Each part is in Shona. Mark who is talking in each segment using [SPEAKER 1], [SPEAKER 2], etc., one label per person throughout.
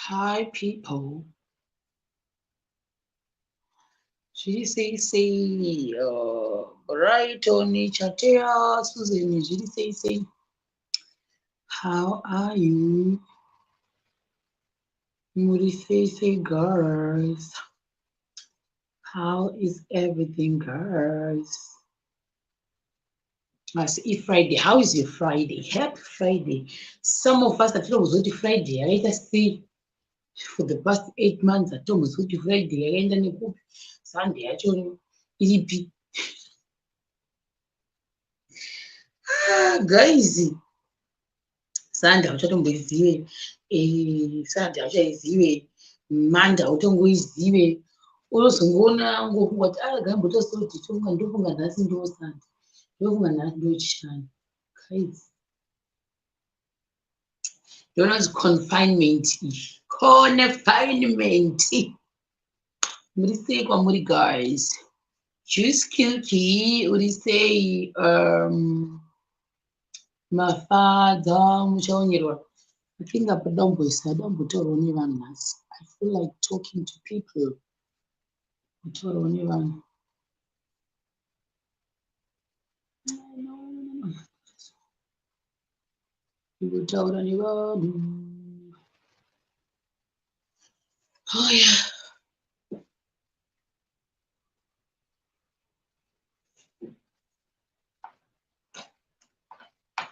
[SPEAKER 1] Hi, people. Say, right on Chatea, Susan, say, how are you? Say, girls. How is everything, girls? I say, Friday, how is your Friday? Happy Friday. Some of us, I feel was Friday. I just see for the past 8 months, I told was Friday. I ended up Sunday, I told you, guys. Sunday auchatomboizive Saturday auchaizive Monday autongoizive unozongoona ngofunga kuti gambotosoti tofunga ndofunga nhasi ndo Sunday ndofunga nhasi ndo chishanu guys ndona kuti confinement muri sei kwamuri guys juice kilki uri sei mafadza muchaonyerwa I think I don't taurawo nevanhu nhasi I feel like talking to people kutaurawo nevanhu kutaura nevanhu oh yeah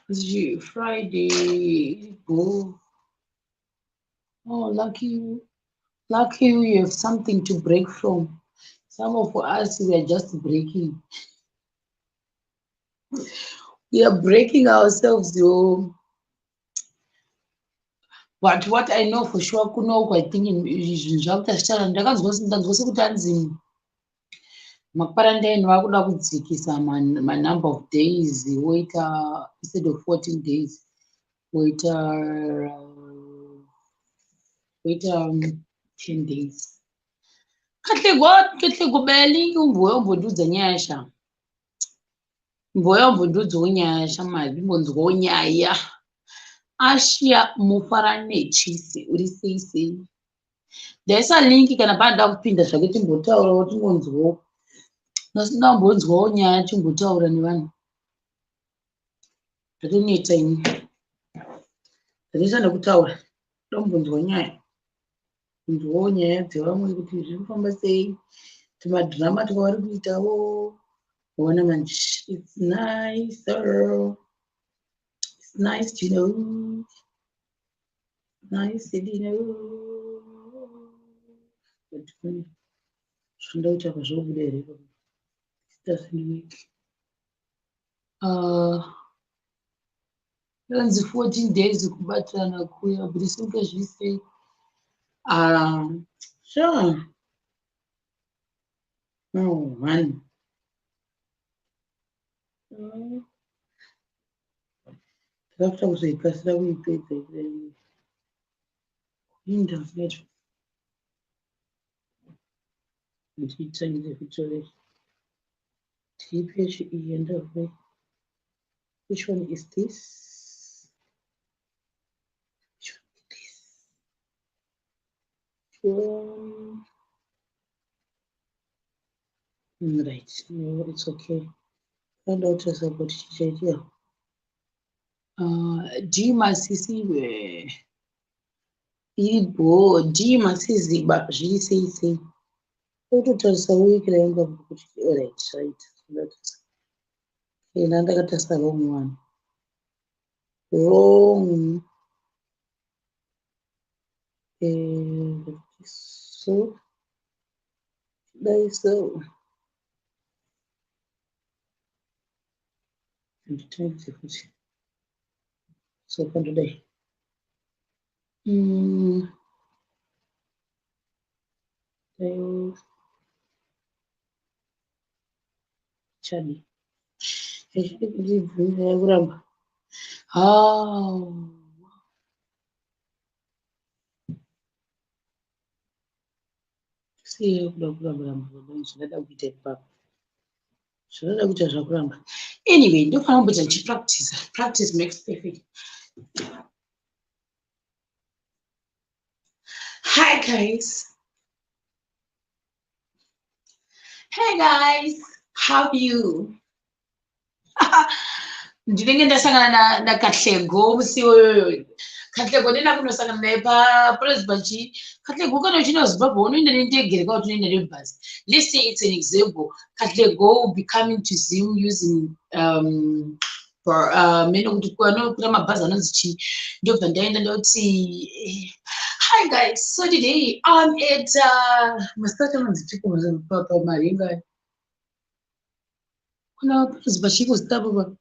[SPEAKER 1] it's Friday oh lucky you have something to break from some of us we are just breaking we are breaking ourselves yo but what I know for sure kunoko I think zvinhu zvakuita zvichara ndakanzwa sekuti anzi makwarandaini vakuda kudzikisa manumber of days woita instead of 14 days woita 10 days katlego mboya umbondudza nyaya sha mboya umbondudzawo nyaya shamari imbonzwawo nyaya Ashia mufaranechisi uri sei ndaisa linki kana panoda kupinda zvake timbotaurawo timbonzwawo nasindambonzwawo nyaya timbotaura nevanhu ndatoneta ini ndanoita nekutaura ndombonzwa nyaya kunzwawo nyaya dzevamwe kuti zviri kufamba sei tumadhirama twavari kuitawo waona manje it's nice to know zvindakuita kwazvobuda here anzi 14 days kubatirana kuya but isingazvisei sure no man ndakakuta kuzoipasira kuipedza indazvacho ndichitsangire kutorera tiipechi iyi ndavai which one is this right no it's okay find out us about Chit Chat here dimasisiwe iribo dimasiziba zviri sei tototarisa wiki rainga kuti right ena ndakatarisa wrong one wrong so dai so nditangise futi so pandodai chadi echidibvunza yakuramba siye kuda kuramba zvingada kuita ipapo zvinoda kuita zvakuramba anyway ndofanira kumboita ndichipractice practice makes perfect Hi guys. Hey guys. How are you? Ndinenge ndasangana nakahlego musi woyoyo. Kahlego ndina kunosangana naye paPresbyterian. Kahlego kana uchina kuZimbabwe unoenda nendege kana unoenda nebhasi. Let's say it's an example. Kahlego will be coming to Zim using for meno kuti kuna mabhazi anonzi chii. Ndobva ndaenda ndoti hi guys. So today I'm at Masaka manzi pamaringa. Kuna Presbyterian kuzitapa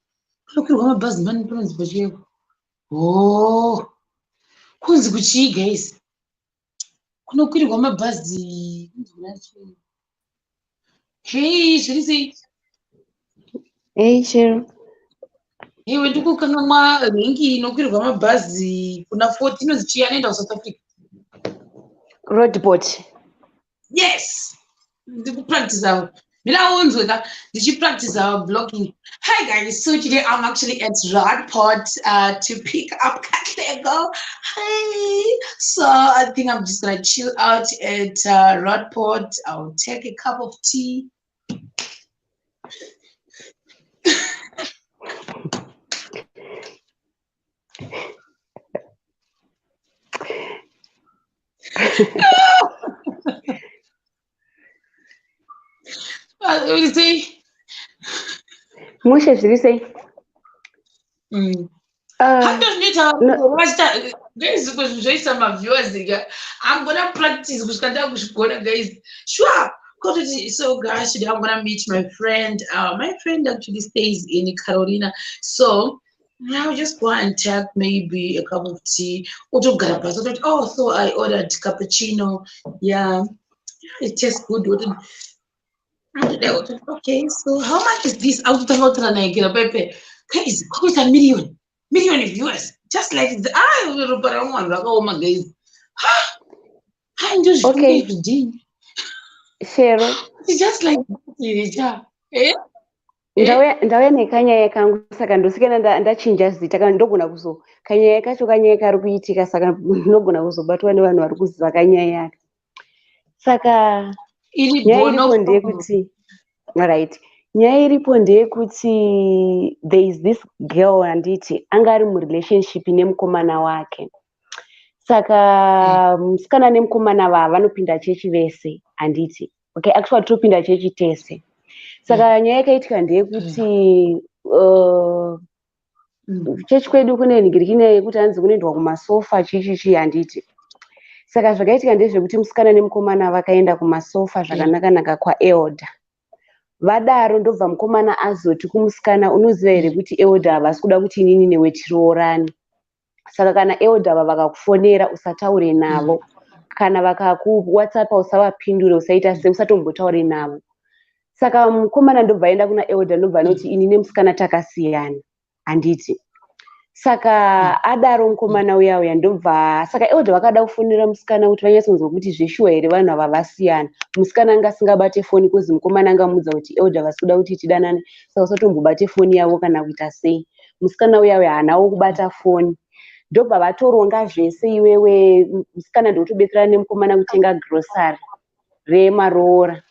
[SPEAKER 1] kunokwirwa mabhazi mani Presbyterian. Oh, kunzi kuchii guys? Kunokwirirwa mabhazi. Hey, zviri sei?
[SPEAKER 2] Hey, Sharo.
[SPEAKER 1] Iwe ndikukanganwa ringi inokwirirwa mabhazi kuna 14 inonzi chii anoenda kuSouth Africa?
[SPEAKER 2] Roadport.
[SPEAKER 1] Yes. Ndikupractice. Ndichipractice blogging. Hi guys, so today I'm actually at Radport to pick up Katlego. Hi. So I think I'm just gonna chill out at Radport. I'll take a cup of tea. What do you say?
[SPEAKER 2] Musha zviri sei?
[SPEAKER 1] I'm gonna practice guys. Sure. So guys, today I'm gonna meet my friend. My friend actually stays in Carolina. So I'll just go and take maybe a cup of tea. Oh, so I ordered cappuccino. Yeah, it tastes good. Okay, so how much is this? Guys, quite a million viewers. Just like the guys.
[SPEAKER 2] Okay. Sharo.
[SPEAKER 1] It's just like eh?
[SPEAKER 2] Ndauya nekanyaya kangu saka ndosikana ndachinja zita ndogona kuzo kanyaya kacho kanyaya kari kuitika saka ndogona kuzobatwa nevanhu vari kuziva kanyaya yaka saka nyaya iripo ndeyekuti right nyaya iripo ndeyekuti there is this girl handiti anga ari murelationship nemukomana wake saka musikana nemukomana vanopinda chechi vese handiti okay actually topinda chechi tese saka nyaya yakaitika ndeyekuti chechi kwedu kune nhingirikina yekuti hanzi kunoendwa kumasofa chichichi handiti saka zvakaitika ndezvekuti musikana nemukomana vakaenda kumasofa zvakanaka kwaelda vadaro ndobva mukomana azoti kumusikana unoziva here kuti elda havasi kuda kuti inini newe tiroorani saka kana elda ava vakakufonera usataure navo kana vakakuwhatsapp usavapindure usaita se usatombotaure navo saka mukomana ndobva aenda kuna elda ndobva anoti ini nemusikana takasiyana handiti saka adaro mukomana uya ndobva saka elda vakada kufonera musikana kuti vanyatsonzwa kuti zveshuwa here vanhu ava vasiyana musikana anga asingabate foni kozi mukomana angamudza kuti elda vasi kuda kuti tidanane saka usatombobate foni yavo kana kuita sei musikana uya haanawo kubata foni ndobva vatoronga zvese iwewe musikana ndokutobetserana nemukomana kutenga grocery remaroora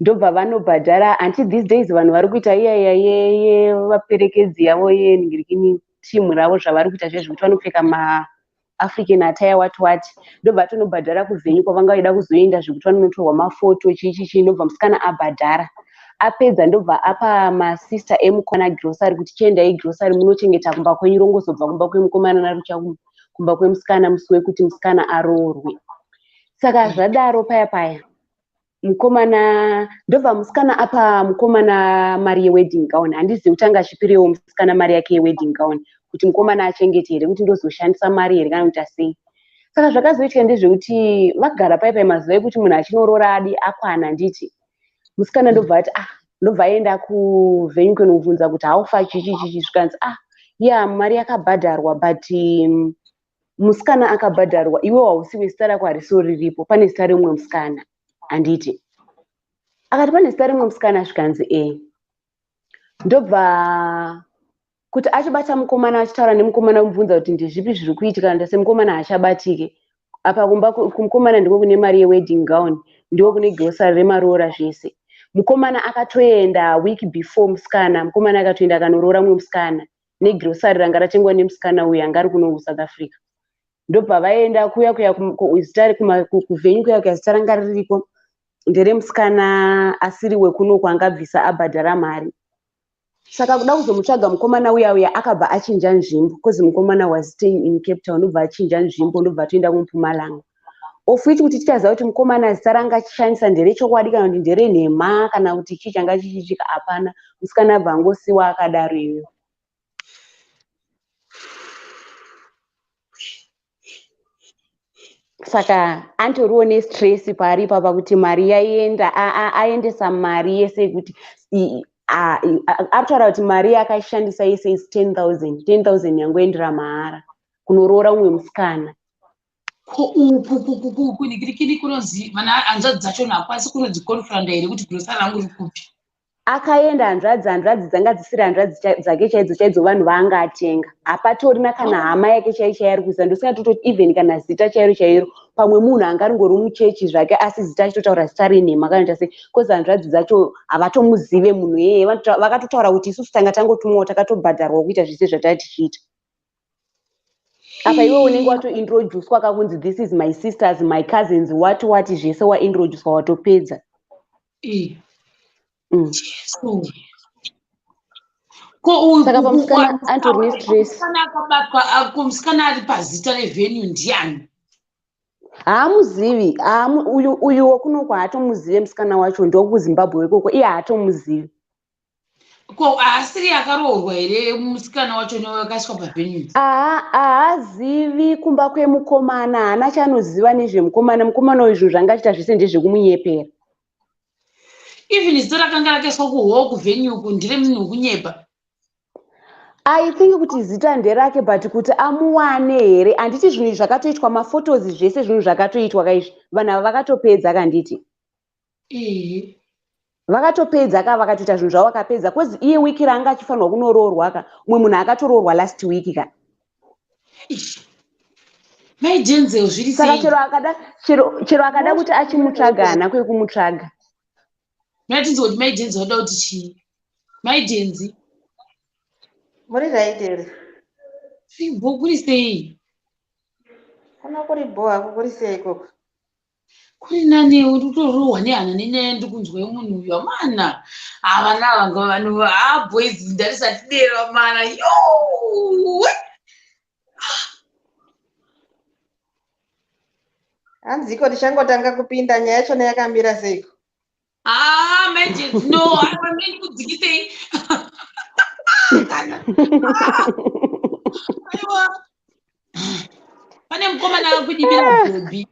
[SPEAKER 2] ndobva vanobhadhara until these days vanhu vari kuita iyaya vaperekedzi yavo yenhingirikini timu ravo zvavari kuita zvezvekuti vanopfeka maafrican attire wati ndobva tonobhadhara kuvhenyu kwavangaida kuzoenda zvekuti vanonotorwa mafoto chichichi ndobva musikana abhadhara apedza ndobva apa masista emukona grocery kuti chiendai grocery munochengeta kumba kwenyu rongozobva kumba kwemukomana narucha kumba kwemusikana musi wekuti musikana aroorwe saka zvadaro paya mukomana ndobva musikana apa mukomana mari yewedding gown handizivi kuti anga achipirewo musikana mari yake yewedding gown kuti mukomana achengete here kuti ndozoshandisa mari here kana kuita sei saka zvakazoitika ndezvekuti vagara paipai mazuva ekuti munhu achinoroora adi akwana nditi musikana ndobva ati ndobva aenda kuvhenyu kunobvunza kuti haufa chichichichi zvikanzi mari yakabhadharwa but musikana akabhadharwa iwe hausiwe zita rako hariso riripo pane zita remumwe musikana handiti akati pane zita rimwe musikana zvikanzi ndobva kuti achibata mukomana achitaura nemukomana kumubvunza kuti ndezvipi zviri kuitika ndase mukomana hachabatike apa kumba kumukomana ndiko kune mari yewedding gown, ndiko kune grocery remaroora zvese. Mukomana akatoenda week before musikana, mukomana akatoenda akanoroora mumwe musikana negrocery ranga ratengwa nemusikana uyu anga ari kuno South Africa. Ndobva vaenda kuya kuvenyu kuya zita ranga riripo nderemusikana asiri wekuno kwangabvisa abhadhara mari. Saka kuda kuzomutsvaga mukomana uya akabva achinja nzvimbo because mukomana was staying in Cape Town, ndobva achinja nzvimbo ndobva toenda kuMpumalanga. Ofuiti kuti tichaziva kuti mukomana zita ranga achishandisa nderechokwadi kana kuti nderenhema kana kuti chii changa chichiitika, hapana, musikana abva angosiwa akadaro iyoyo. Saka antoriwo nestress pari papa kuti mari yaenda aendesa mari yese yekuti akutaura kuti mari yakashandisa yese is 10,000 yangoendera mahara kunoroora umwe musikana.
[SPEAKER 1] Kuri kunonzi mana hanzvadzi dzacho hakwasi kunodzikonfranda here kuti grocery rangu riri kupi.
[SPEAKER 2] Akaenda hanzvadzi dzanga dzisiri hanzvadzi dzake chaidzo vanhu vaanga atenga. Hapatorina kana hama yake chaiyo ari kuziva, ndosingatototi even kana zita chairo pamwe munhu anga aringori muchechi zvake asi zita achitotaura zita renhema kanoita sei, kozi hanzvadzi dzacho havatomuzive munhu yeye, vakatotaura kuti isusu tanga tangotumwawo takatobhadharwa kuita zvese zvatati tichiita. Apa iwe unenge watointroducwa kakunzi this is my sisters, my cousins, wati zvese waintroducwa watopedza. Saka pamusikana antori nestress.
[SPEAKER 1] Musikana ari pazita revenue ndiani?
[SPEAKER 2] Haamuzivi, uyu wokunoko haatomuzive musikana wacho, ndokuZimbabwe ikoko, iye haatomuzivi.
[SPEAKER 1] Asiri akaroorwa here musikana wacho newakaiswa pavenue?
[SPEAKER 2] Haazivi kumba kwemukomana, haana chaanoziva nezvemukomana. Mukomana izvo zvangachiita zvese ndezvekumunyepera.
[SPEAKER 1] Even zita rakanga rakaiswa kuhall kuvenue uku ndire munhu wekunyepa.
[SPEAKER 2] I think kuti zita nderake but kuti amuwane here, handiti zvinhu zvakatoitwa mafotos zvese zvinhu zvakatoitwa kaizvi vanhu ava vakatopedza kanditi. Vakatopedza vakatoita zvinhu zvavo vakapedza, kozi iye wiki ranga achifanirwa kunoroorwa ka umwe munhu akatoroorwa last week ka.
[SPEAKER 1] Maijenzewo zviri sei?
[SPEAKER 2] Saka chero akada kuti achimutsvaga haana kwekumutsvaga.
[SPEAKER 1] Maitinzi kuti maijenzi wada kuti chii? Maijenzi
[SPEAKER 3] muri right here.
[SPEAKER 1] Fimbo kuri sei?
[SPEAKER 3] Kana kuri bo hako kuri sei ikoko?
[SPEAKER 1] Kuri nani utorohwa nehana nenyaya ndikunzwa munhu uyo mana. Avana vanga vanhu boys ndarisati dera mana. Yo!
[SPEAKER 3] Hanziko ndichangotanga kupinda nyaya yacho yakamira seiko.
[SPEAKER 1] Maijenzi no, havameni kudzikisei. Pane mukomana akudibira bhobhi.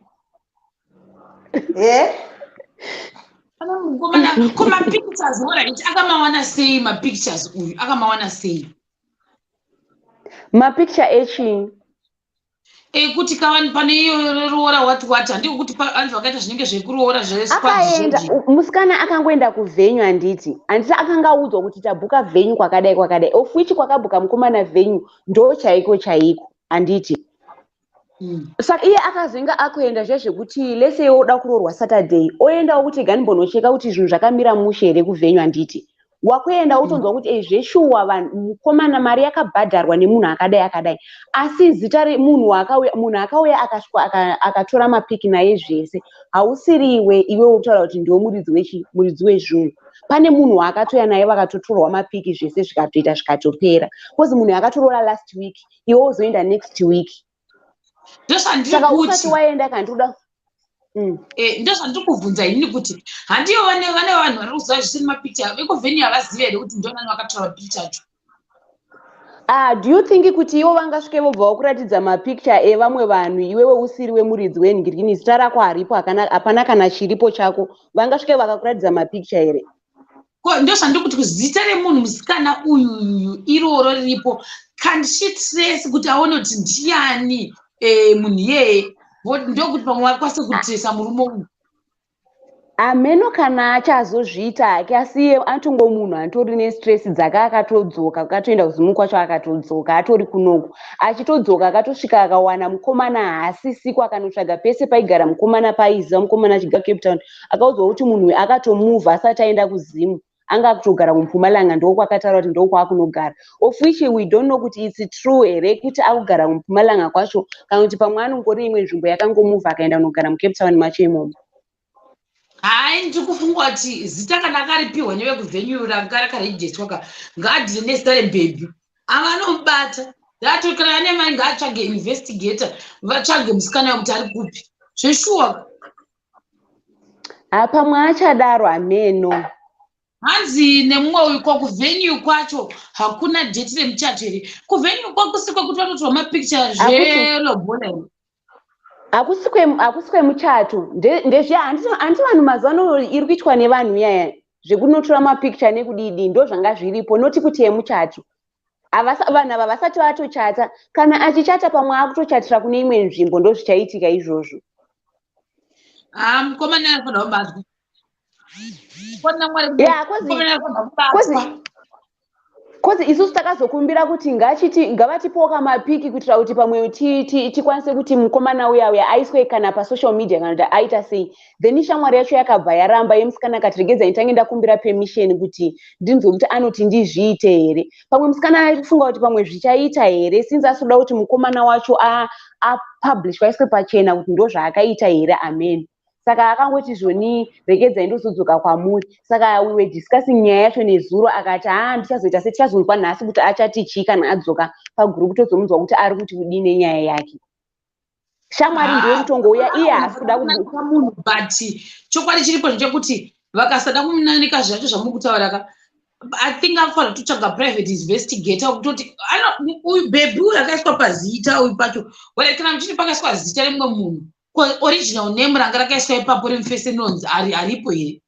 [SPEAKER 1] Pane mukomana kumapictures alright, akamawana sei mapictures uyu? Akamawana sei?
[SPEAKER 2] Mapicture echi
[SPEAKER 1] kuti kavani pane iyo roora what handiko kuti vanhu vakaita zvinenge zvekuroora
[SPEAKER 2] akaenda musikana akangoenda kuvenyu handiti akanga audzwa kuti tabhuka venyu kwakadai of which kwakabhuka mukomana venyu ndo chaiko handiti. Saka iye akazoinga akuenda zvekuti lese oda kuroorwa Saturday oendawo kuti ganimbonocheka kuti zvinhu zvakamira mushe here kuvenyu handiti. Wakuenda utonzwa kuti zveshuwa vanhu mukomana mari yakabhadharwa nemunhu akadai asi zita remunhu akauya akasvika akatora mapiki naye zvese hausiriwe iwe utaura kuti ndiwe muridzi wezvinhu. Pane munhu akatoya naye vakatotorwa mapiki zvese zvikatoita zvikatopera, kozi munhu akatoroora last week iwe uzoenda next week. Saka usati waenda kandiuda
[SPEAKER 1] ndozvandiri kubvunza inini kuti handiyo vane vanhu vari kuziva zvisiri mapikicha vekuvheni havaziva here kuti ndonani vakatora mapikicha acho?
[SPEAKER 2] Do you think kuti ivo vangasvike vobva vakuratidza mapicture evamwe vanhu iwewe usiri wemuridzi wenhingirikini zita rako haripo hapana kana chiripo chako vangasvike vakakuratidza mapicture here?
[SPEAKER 1] Ndozvandiri kuti zita remunhu musikana uyu iroro riripo kandichitresi kuti aone kuti ndiani munhu iyeye ndokuti pamwe vakwanise kutresa murume uyu.
[SPEAKER 2] ameno kana achazozviita ake asi atongo munhu atori nestress dzake akatodzoka akatoenda kuzimu kwacho akatodzoka atori kunoku achitodzoka akatosvika akawana mukomana haasisiko akanotsvaga pese paigara mukomana paiziva mukomana achigara Cape Town akaudzwa kuti munhu akatomuvha asati aenda kuzimu anga kutogara kuMpumalanga ndokwakataura kuti ndokwaakunogara of which we don't know kuti it's true here kuti akugara kuMpumalanga kwacho kana kuti pamwe anongori imwe nzvimbo yakangomuvha akaenda kunogara muCape Town macho imomo.
[SPEAKER 1] Hai ndiri kufunga kuti zita kana akaripiwa nevekuvhenyu ranga rakarejeswa ngaadhire nezita rebhebhi ava anomubata ndatokana ane mai ngaatsvage investigator vatsvage musikana wekuti ari kupi zveshuwa
[SPEAKER 2] pamwe achadaro ameno
[SPEAKER 1] hanzi nemumwe uyu kuvhenyu kwacho hakuna dheti remuchato here kuvhenyu kwakusikwa kuti vatotorwa mapicture zvelobola
[SPEAKER 2] akusikwe muchato ndezviya handiti vanhu mazuva ano iri kuitwa nevanhu yaya zvekunotora mapicture nekudidi ndo zvanga zviripo noti kuti yemuchato vanhu ava vasati vatochata kana achichata pamwe akutochatira kune imwe nzvimbo ndo zvichaitika izvozvo.
[SPEAKER 1] Mukomana anofanira kubatwa
[SPEAKER 2] kozi isusu takazokumbira kuti ngavatipowo kamapiki kuitira kuti pamwe tikwanise kuti mukomana uya aiswe kana pasocial media kana kuti aita sei then shamwari yacho yakabva yaramba yemusikana akati regedzai nditange ndakumbira permission kuti ndinzwe kuti anoti ndizviite here pamwe musikana aifunga kuti pamwe zvichaita here since asoda kuti mukomana wacho apublish vaiswe pachena kuti ndo zvaakaita here amen. Saka akangoti zvoni regedzai ndozodzoka kwamuri saka we were discussing nyaya yacho nezuro akati ndichazoita setichazonzwa nhasi kuti achati chii kana adzoka pagurupu tozomunzwa kuti ari kuti kudii nenyaya yake shamwari ndiyo kutongouya iye haasi kuda kubuka
[SPEAKER 1] munhu but chokwadi chiripo ndechekuti vakasada kumunanika zvacho zvamuri kutaura I think anofanira kutsvaga private investigator kutoti uyu bhebhi uyu akaiswa pazita uyu pacho kana muchini pakaiswa zita remumwe munhu original name ranga rakaiswa ipapo remufese nonzi aripo here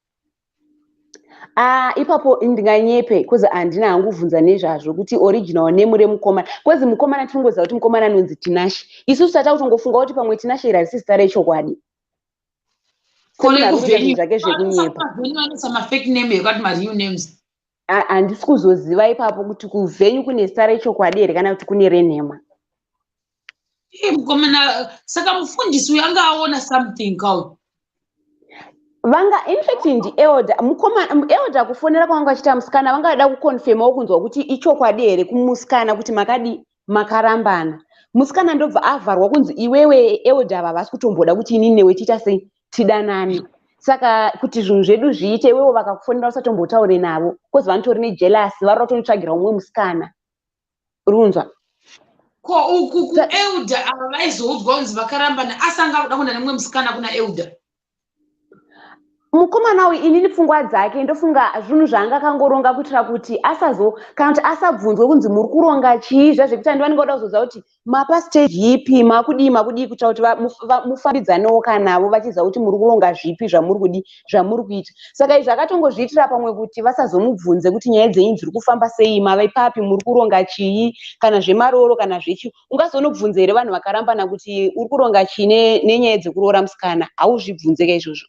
[SPEAKER 2] ipapo ndinganyepe kozi handina hangu kubvunza nezvazvo kuti original name remukomana kozi mukomana tinongoziva kuti mukomana anonzi Tinashe isusu tata kutongofunga kuti pamwe Tinashe iri harisi zita rechokwadi zvake zvekunyepa handisi kuzoziva ipapo kuti kuvhenyu kune zita rechokwadi here kana kuti kune renhema
[SPEAKER 1] mukomana saka mufundisi uyu anga aona something kau
[SPEAKER 2] in fact ndi elder kufonera kwanga achita musikana vanga vada kuconfirmawo kunzwa kuti ichokwadi here kumusikana kuti makarambana musikana ndobva avharwa kunzi iwewe elder ava vasi kutomboda kuti inini newe tiita sei tidanane saka kuti zvinhu zvedu zviite iwewo vakakufonera usatombotaure navo kozi vanotori nejelasi vari kutonitsvagira umwe musikana runzwa
[SPEAKER 1] ko uku kuelder ava vaizoudzwa kunzi vakarambana asanga kuda kuenda nemumwe musikana kuna elder
[SPEAKER 2] mukomana uyu inini pfungwa dzake ndofunga zvinhu zvaanga akangoronga kuitira kuti kana kuti asabvunzwe kunzi muri kuronga chii zvazvekuti vanenge vada kuzoziva kuti mapa stage ipi makudii kuitira kuti mufambidzanewo kanavo vachiziva kuti muri kuronga zvipi zvamuri kuita saka izvi akatongozviitira pamwe kuti vasazomubvunze kuti nyaya dzenyu dziri kufamba sei mava ipapi muri kuronga chii kana zvemaroro kana zvechi ungazonobvunze here vanhu vakarambana kuti uri kuronga chii nenyaya dzekuroora musikana hauzvibvunzeka izvozvo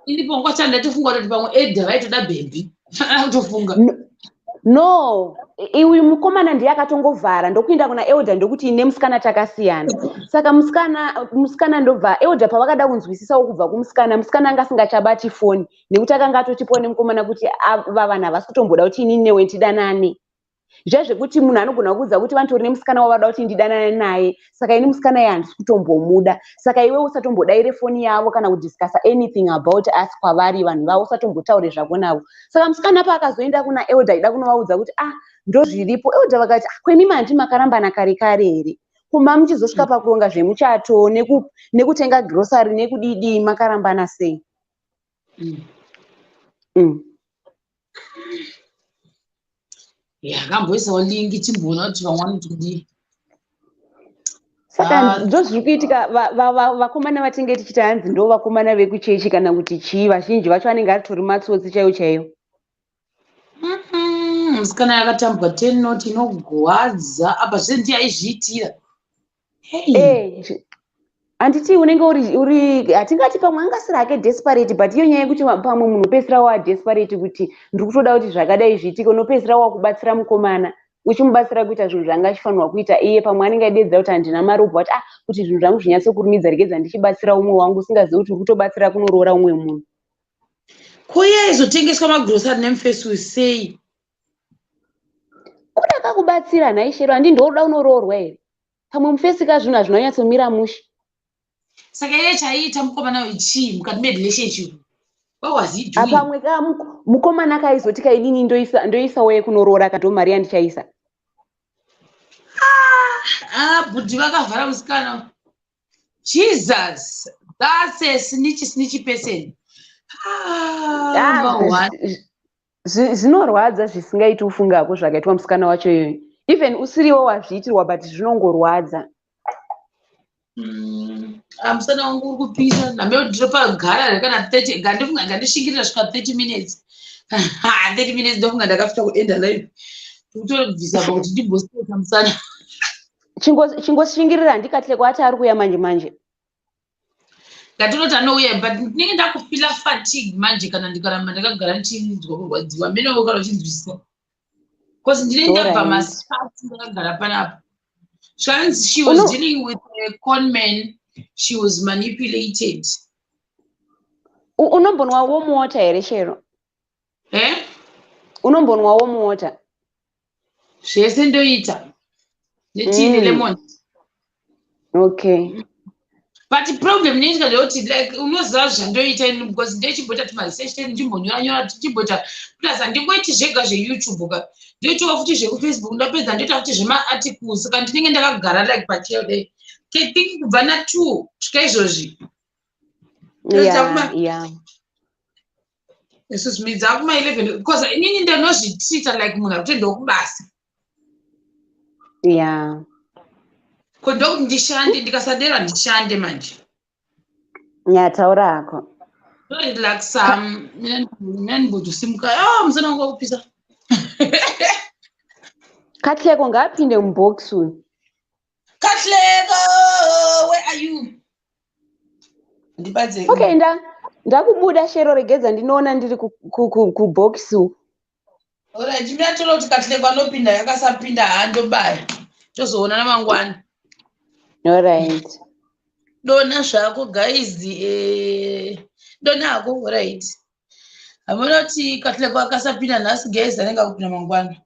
[SPEAKER 1] iripo ngwachanda ndatofunga kuti pamwe edha vaitoda bhebhi tofunga
[SPEAKER 2] no uyu mukomana ndiye akatongovhara ndokuenda kuna elder ndokuti ine musikana takasiyana saka musikana ndobva elder pavakada kunzwisisawo kubva musikana anga asingachabati foni nekuti akanga atotipo nemukomana kuti vavanhu havasi kutomboda kuti inini newe tidanane zvazvekuti munhu anogona kuudza kuti vanotori nemusikana wavada kuti ndidanane naye saka ini musikana iye handisi kutombomuda saka iwe usatombodaire foni yavo kana kudiscussa anything about us kwavari vanhu vavo usatombotaure zvako navo saka musikana paakazoenda kuna elder ida kunovaudza kuti ndo zviripo elder vakati kwenimi handi makarambana kare kare here kuma muchizosvika pakuronga zvemuchato nekutenga grocery nekudidi makarambana sei
[SPEAKER 1] akamboisawo lingi chimboona kuti vamwe vanotodii
[SPEAKER 2] saka ndo zviri kuitika vakomana vatinge tichiti hanzi ndo vakomana vekuchechi kana kuti chii vazhinji vacho vanenge atori matsotsi chaiyo
[SPEAKER 1] musikana yakatambwa 10 noti inogwadza apa zvese ndiye aizviitira
[SPEAKER 2] handiti unenge uri hatingati pamwe angasiri ake desperate, but iyo nyaya yekuti pamwe munhu upedzisira wadesperate kuti ndiri kutoda kuti zvakadai zviitike, unopedzisira wakubatsira mukomana uchimubatsira kuita zvinhu zvanga achifanirwa kuita iye, pamwe anenge aidedza kuti handina mari ubva kuti kuti zvinhu zvangu zvinyatsokurumidza regedza ndichibatsira umwe wangu usingazivi kuti uri kutobatsira kunoroora umwe munhu.
[SPEAKER 1] Kuya izotengeswa magrosari nemufesu sei?
[SPEAKER 2] Kuda kakubatsira nhai Shero, handi ndoda unoroorwa here? Pamwe mufesika zvinhu hazvinonyatsomira mushe.
[SPEAKER 1] Saka iye chaiita mukomana wechii mukati merelationship? What was he doing?
[SPEAKER 2] Pamwe mukomana akaizoti kainini ndoisawo yekunoroora kato mari yandichaisa.
[SPEAKER 1] Bhudhi vakavhara musikana. Jesus, that's a snitchy person.
[SPEAKER 2] Zvinorwadza zvisingaiti ufungako zvakaitwa musikana wacho iyoyo. Even usiriwo wazviitirwa but zvinongorwadza.
[SPEAKER 1] Musikana wangu uri kupisa nambe ndinopagara rekana 30 gandifunga ngandishingirira svika 30 minutes. 30 minutes ndofunga ndakafika kuenda live. Kutobvisa kuti ndibosita musana.
[SPEAKER 2] Chingosishingirira ndikatle kwati ari kuya manje.
[SPEAKER 1] Ngatinoti anouya but ndinenge ndakufila fatigue manje kana ndikaramba ndakagara ndichinzwa kurwadziwa mene ukara uchinzwisisa. Because ndinenge ndabva masipati ndakagara panapa. She was dealing with a con man. She was manipulated.
[SPEAKER 2] Unombonwawo muota here Shero? Unombonwawo muota?
[SPEAKER 1] Zvese ndoita. Netini lemon.
[SPEAKER 2] Okay.
[SPEAKER 1] But the problem is like unoziva zvandoita because ndechimbota tumaresearch ndimbonyora tichimbota plus handingoiti zvega zveYouTube ka ndoitawo futi zvekufacebook ndapedza ndoita futi zvemaarticles saka ndinenge ndakagara like pachayo dai think kubva na2 kusvika izvozvi eso zvimidza kuma11 because inini ndinozvitrita like munhu akuti ndokubasa ndokuti ndishande ndikasadera ndishande manje.
[SPEAKER 2] Nyataura hako.
[SPEAKER 1] Like some men would simuka. Mzana wangu wakupisa.
[SPEAKER 2] Katleko ngapinde mboxu.
[SPEAKER 1] Katleko, where are you? Ndibaze.
[SPEAKER 2] Okay, ndakubuda Shero regedza ndinoona ndiri ku boxu.
[SPEAKER 1] Ora ndimyatolo kuti Katleko anopinda yakasapinda handobaya. Tozoona namangwana.
[SPEAKER 2] All right.
[SPEAKER 1] Dona zvako guys, dona hako right. Hamunoti Katleko akasapinda nhasi guys anenge akupinda mangwana.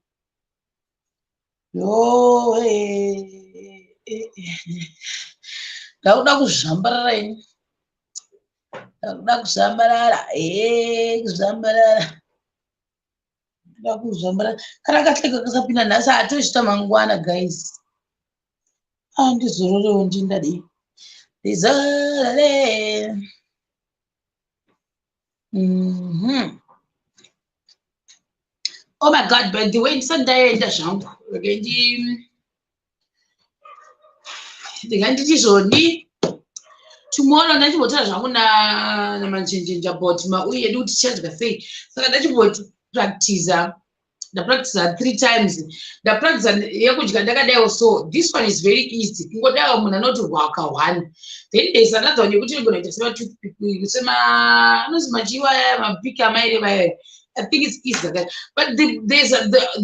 [SPEAKER 1] Yo ndakuda kuzvambarara ini. Ndakuda kuzvambarara ndakuda kuzvambarara. Kana Katleko akasapinda nhasi atochita mangwana guys. Ndizororewo ndindadii. Dizarare. Oh my God, by the way, ndisandaenda zvangu. Ndinganditi zvoni. Tomorrow ndachimbotara zvangu namanjenjenja but mauye edu kuti tichadya sei. Saka ndachimboti ndapractice 3 times. Ndapractice yekudya ndakadaiwo so. This one is very easy. Kungodaiwo munhu anoti waka 1. Then there's another one yekuti ndinoita sema toothpick anozi machiwa mapiki amaire vaya. I think it's easy like that. But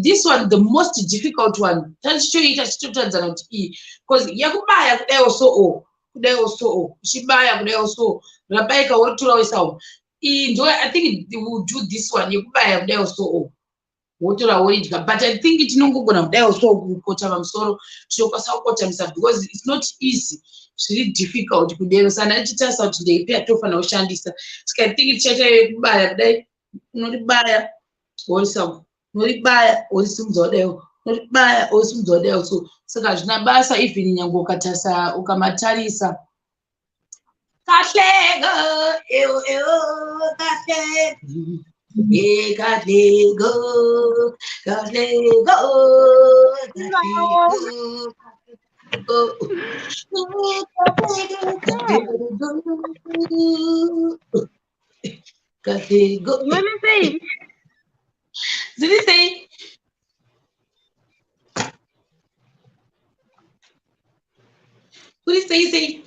[SPEAKER 1] this one, the most difficult one. Tachichoita chitotadzana kuti because yakubaya kudaiwo so kudaiwo so chibaya kudaiwo so rabaika wotora wesawo. I think they will do this one yakubaya kudaiwo so wotora woidya but I think tinongogona kudaiwo so kukota pamusoro tinokwanisa kukotamisa because it's not easy. It's really difficult kudero sana tichitasa kuti ndeipea tofana ushandisa. So I think tichaita yekubaya kudai unoribaya worisawo unoribaya worisimudza wadaiwo unoribaya worisimudza wadaiwo so saka zvina basa even nyange ukatasa ukamatarisa. Katleko Katleko Katleko.
[SPEAKER 4] You want to say?
[SPEAKER 1] Did he say? What did he say?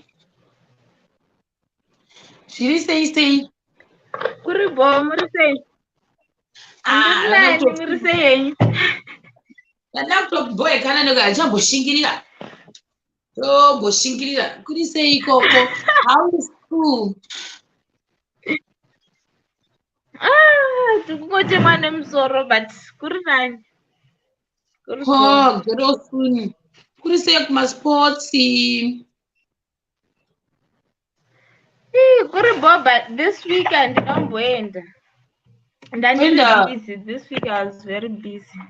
[SPEAKER 1] Zviri sei.
[SPEAKER 4] Kuri bo muri sei? Andiri nani muri sei henyu?
[SPEAKER 1] Ndada kutoboekana ndoga achaboshingirira. Toboshingirira. Kuri sei ikoko? How is school?
[SPEAKER 4] Tikungochemwa nemusoro but kuri nani? Kuri bo.
[SPEAKER 1] Oh, girofuni. Kuri sei kumasports?
[SPEAKER 4] Kuri bo but this week andinomboenda. Ndandiri busy. This week I was very busy.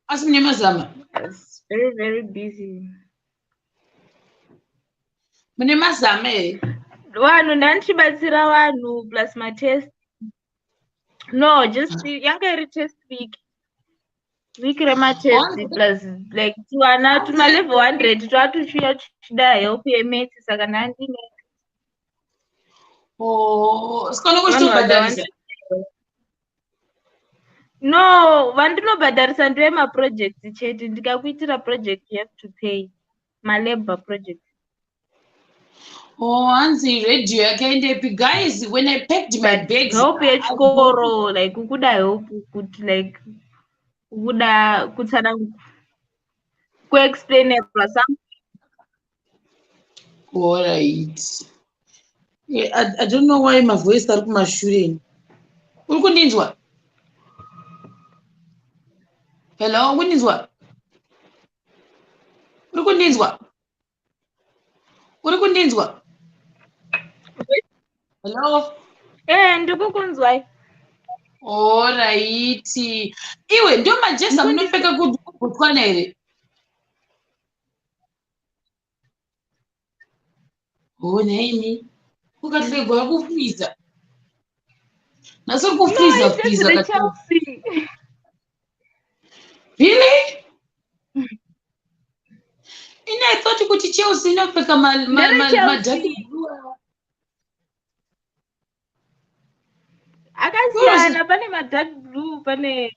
[SPEAKER 1] Asi mune mazama?
[SPEAKER 4] I was very, very busy.
[SPEAKER 1] Mune mazama here?
[SPEAKER 4] Vanhu ndandichibatsira vanhu plus my test. No, just yanga iri test week. Week rematest plus like tuana tuma level 100 twatuchiya tuchida help yemaths saka ndandine.
[SPEAKER 1] Oh, sikona kuchitobhadharisa?
[SPEAKER 4] No, vandinobhadharisa ndevemaprojects chete. Ndikakuitira project you have to pay malabor project.
[SPEAKER 1] Oh, hanzi radio yakaendepi? Guys, when I packed my bags,
[SPEAKER 4] help yechikoro like ukuda help kuti like ukuda kutsana kuexplainabla something.
[SPEAKER 1] All right. Yeah, I don't know why my voice started kumashure. Uri kundinzwa? Hello, kundinzwa? Uri kundinzwa? Uri kundinzwa? Hello?
[SPEAKER 4] Ndikukunzwai.
[SPEAKER 1] All right. Iwe ndio majesa munopfeka kugutwana here? Oh, naimi. Ukatlegwa kufriza. Nasuri kufriza friza katatu. Really? I thought kuti Chelsea inopfeka madhaki blue.
[SPEAKER 4] Akasiyana pane madark blue pane.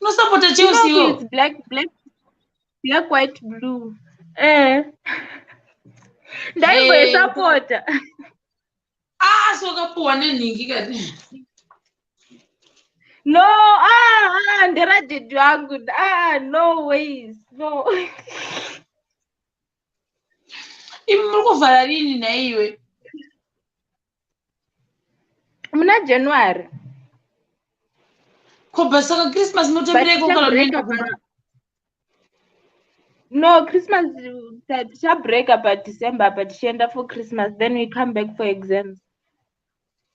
[SPEAKER 1] No support Chelsea
[SPEAKER 4] yo. It's black, white, blue. Ndaimbwe supporta.
[SPEAKER 1] So kapuwa neningi kati.
[SPEAKER 4] No, ndera did wangu. No ways. No.
[SPEAKER 1] Muri kuvhara rini naiwe?
[SPEAKER 4] Muna January.
[SPEAKER 1] Koba saka Christmas mutembere kokala nenda.
[SPEAKER 4] No, Christmas ticha break up December but tichenda for Christmas then we come back for exams.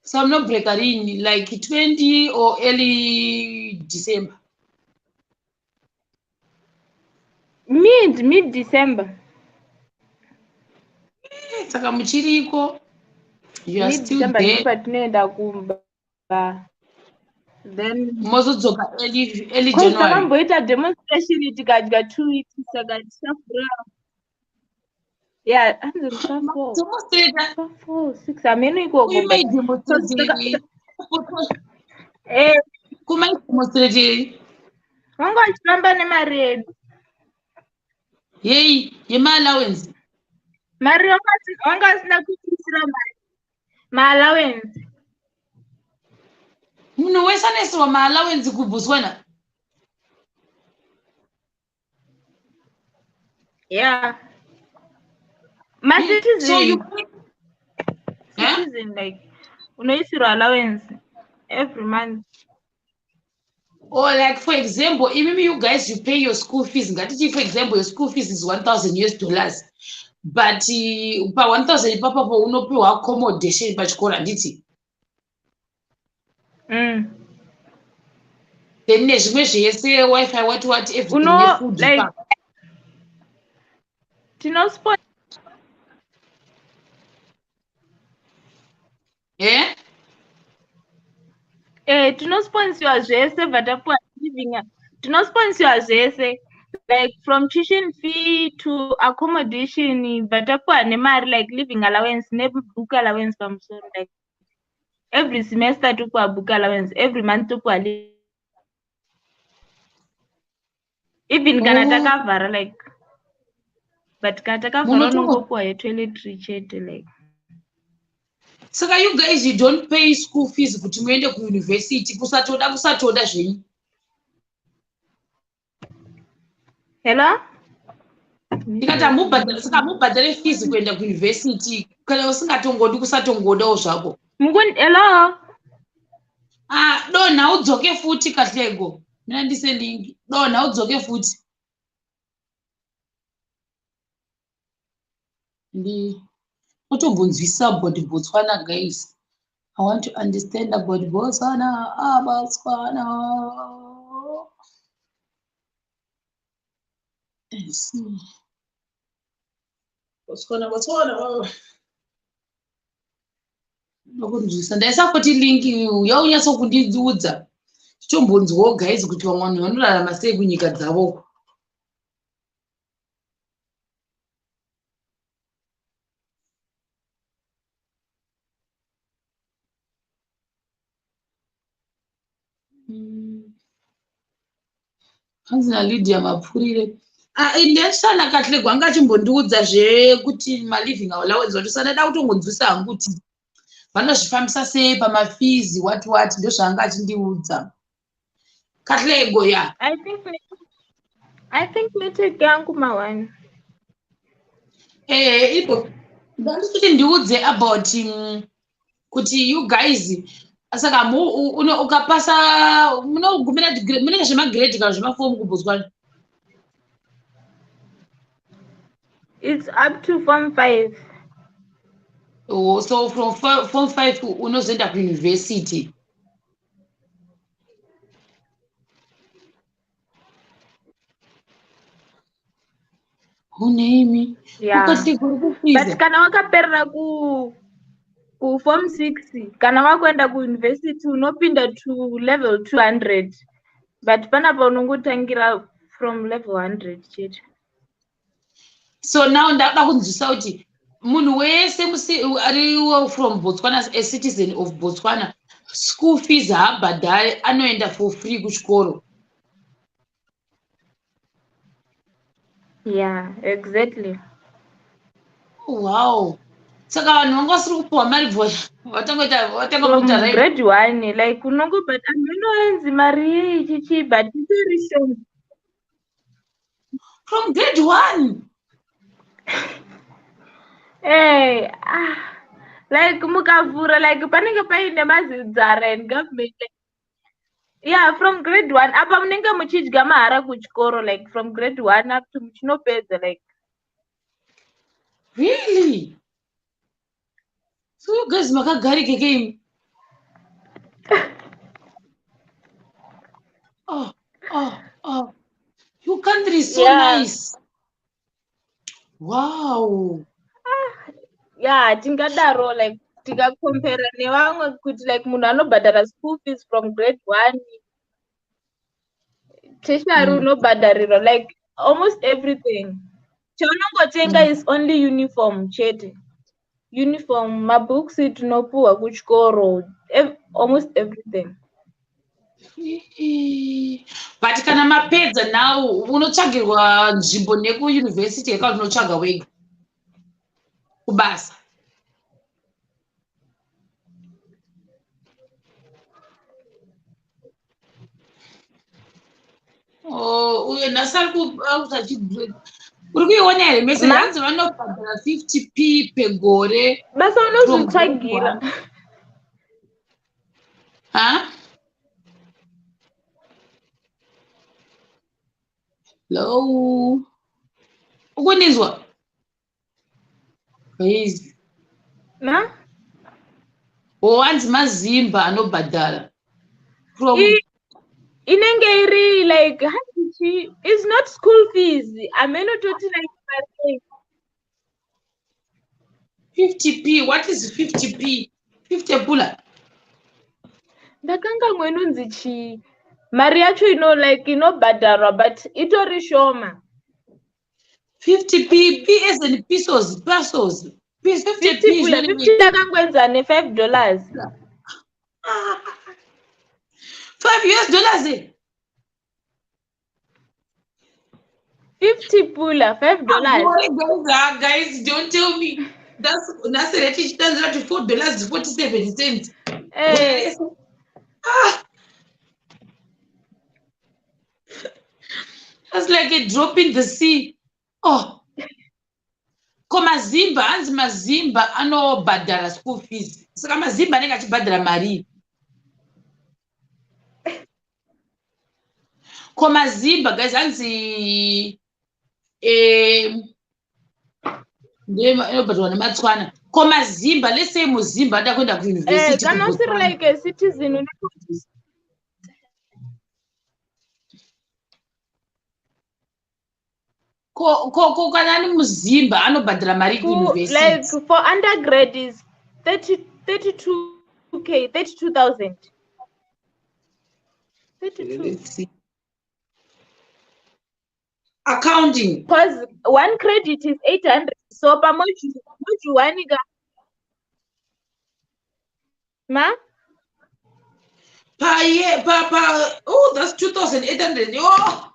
[SPEAKER 1] So I'm not break rini like 20 or early December.
[SPEAKER 4] Mid December.
[SPEAKER 1] Saka muchiriko. You are still
[SPEAKER 4] December
[SPEAKER 1] there.
[SPEAKER 4] But nenda kumba. Then
[SPEAKER 1] mozodzoka early January.
[SPEAKER 4] Takamboita demonstration tikadya 2 weeks saka tisafura. Yeah,
[SPEAKER 1] demonstrate
[SPEAKER 4] 4 6 ameno ikoko.
[SPEAKER 1] We made demonstrate. Kuma demonstrate.
[SPEAKER 4] Wanga chiramba nemari yedu.
[SPEAKER 1] Yei, yema allowance.
[SPEAKER 4] Mari wanga sina kutisira mari. Ma allowance.
[SPEAKER 1] Munhu wese aneswa ma allowance kuBotswana.
[SPEAKER 4] Yeah. My citizen.
[SPEAKER 1] So you
[SPEAKER 4] citizen like unoisirwa allowance every month.
[SPEAKER 1] Or like for example, even you guys you pay your school fees. Ngatichi for example your school fees is $1,000. But pa 1,000 ipapo unopiwa accommodation pachikora nditi. Then nezvimwe zvese Wi-Fi what everything food
[SPEAKER 4] like tinosponsor.
[SPEAKER 1] Yeah?
[SPEAKER 4] Tinosponsor zvese vatapuwa living. Tinosponsor zvese like from tuition fee to accommodation vatapuwa nemari like living allowance nebook allowance pamusoro like every semester topuwa book allowance every month topuwa even kana takavhara like but kana takavhara unongopuwa toiletry chete like
[SPEAKER 1] Saka you guys, you don't pay school fees kuti muende kuuniversity kusatoda zvenyu.
[SPEAKER 4] Hello?
[SPEAKER 1] Ndikati hamubhadhare fees kuenda kuuniversity kana usingatongodi kusatongodawo zvako.
[SPEAKER 4] Hello?
[SPEAKER 1] Donha udzoke futi Katlego. Mina ndise lingi. Donha udzoke futi. Utombonzwisa about Botswana, guys. I want to understand about Botswana. Botswana. Let's see. Botswana. Ndokunzwisa. Ndaisa kuti link yaunyatso kundiudza. Chitombonzwawo guys kuti vamwe vanhu vanorarama sei kunyika dzavo. Hanzi naLydia Mapfurire. Ndiyashana Katlego anga achimbondiudza kuti maliving allowance kuti sanada kutongonzwisa hangu kuti vanozvifambisa sei pamafizi what ndo zvaanga achindiudza. Katlego ya.
[SPEAKER 4] I think network yangu mawani.
[SPEAKER 1] Ipo. Ndandisi kuti ndiudze about kuti you guys saka ukapasa munogumira mune zvemagrade kana zvemafomu kuBotswana.
[SPEAKER 4] It's up to Form 5.
[SPEAKER 1] Oh, so from Form 5 unozoenda kuuniversity. Unemi.
[SPEAKER 4] Yeah. But kana wakaperera ku Form 6 kana wakuenda kuuniversity unopinda to level 200 but panapa unongotangira from level 100 chete.
[SPEAKER 1] So now ndada kunzwisa kuti munhu wese ari from Botswana, a citizen of Botswana, school fees haabhadhari, anoenda for free kuchikoro.
[SPEAKER 4] Yeah, exactly.
[SPEAKER 1] Wow. Saka vanhu vanga vasiri kupiwa mari watanga kuita right.
[SPEAKER 4] Grade 1 like unongobhadhara anoenzi mari yechichi but itori shoma.
[SPEAKER 1] From grade 1.
[SPEAKER 4] Hey, like mukavhura like panenge paine mazidzara and government. Yeah, from grade 1 apa munenge muchidya mahara kuchikoro like from grade 1 up to muchinopedza like.
[SPEAKER 1] Really? So you guys makagari keke. Oh. Your country is so nice. Wow.
[SPEAKER 4] Yeah, tingadaro like tikakompera nevamwe kuti like munhu anobhadhara school fees from grade 1 tertiary unobhadharirwa like almost everything. Chaunongotenga is only uniform chete. Uniform, mabooks tinopuwa kuchikoro, almost everything.
[SPEAKER 1] But kana mapedza now unotsvagirwa nzvimbo nekuuniversity yekauti unotsvaga wega kubasa. Uyo nhasi uri kuiona here message hanzi vanobhadhara 50p pegore.
[SPEAKER 4] Basa unozvitsvagira.
[SPEAKER 1] Hello. Ukunizwa? Guys. Wanzi Mazimba anobhadhara. From
[SPEAKER 4] inenge iri like it's not school fees. Amenototi like
[SPEAKER 1] 50p. What is 50p? 50 pula.
[SPEAKER 4] Ndakanga mwenunzi chi. Mari yacho like inobhadharwa but itori shoma.
[SPEAKER 1] 50p, p as in pesos.
[SPEAKER 4] 50 pula, 50 takangwenza $5.
[SPEAKER 1] $5
[SPEAKER 4] 50 pula, $5.
[SPEAKER 1] Guys, don't tell me. That's rate ichitanzira kuti $4.47. That's like a drop in the sea. Oh. Ko mazimba hanzi mazimba anobhadhara school fees. Saka mazimba anenge achibhadhara mari. Ko mazimba guys hanzi inobhadharwa nematswana. Ko mazimba, let's say muzimba ada kuenda kuuniversity.
[SPEAKER 4] Kana usiri like a citizen
[SPEAKER 1] ko kana ani muzimba anobhadhara mari kuuniversity.
[SPEAKER 4] Like for undergrad is 32K, 32,000. 32.
[SPEAKER 1] Let's see. Accounting.
[SPEAKER 4] Because one credit is 800. So per module one ma?
[SPEAKER 1] Per year, oh, that's 2,800. Oh,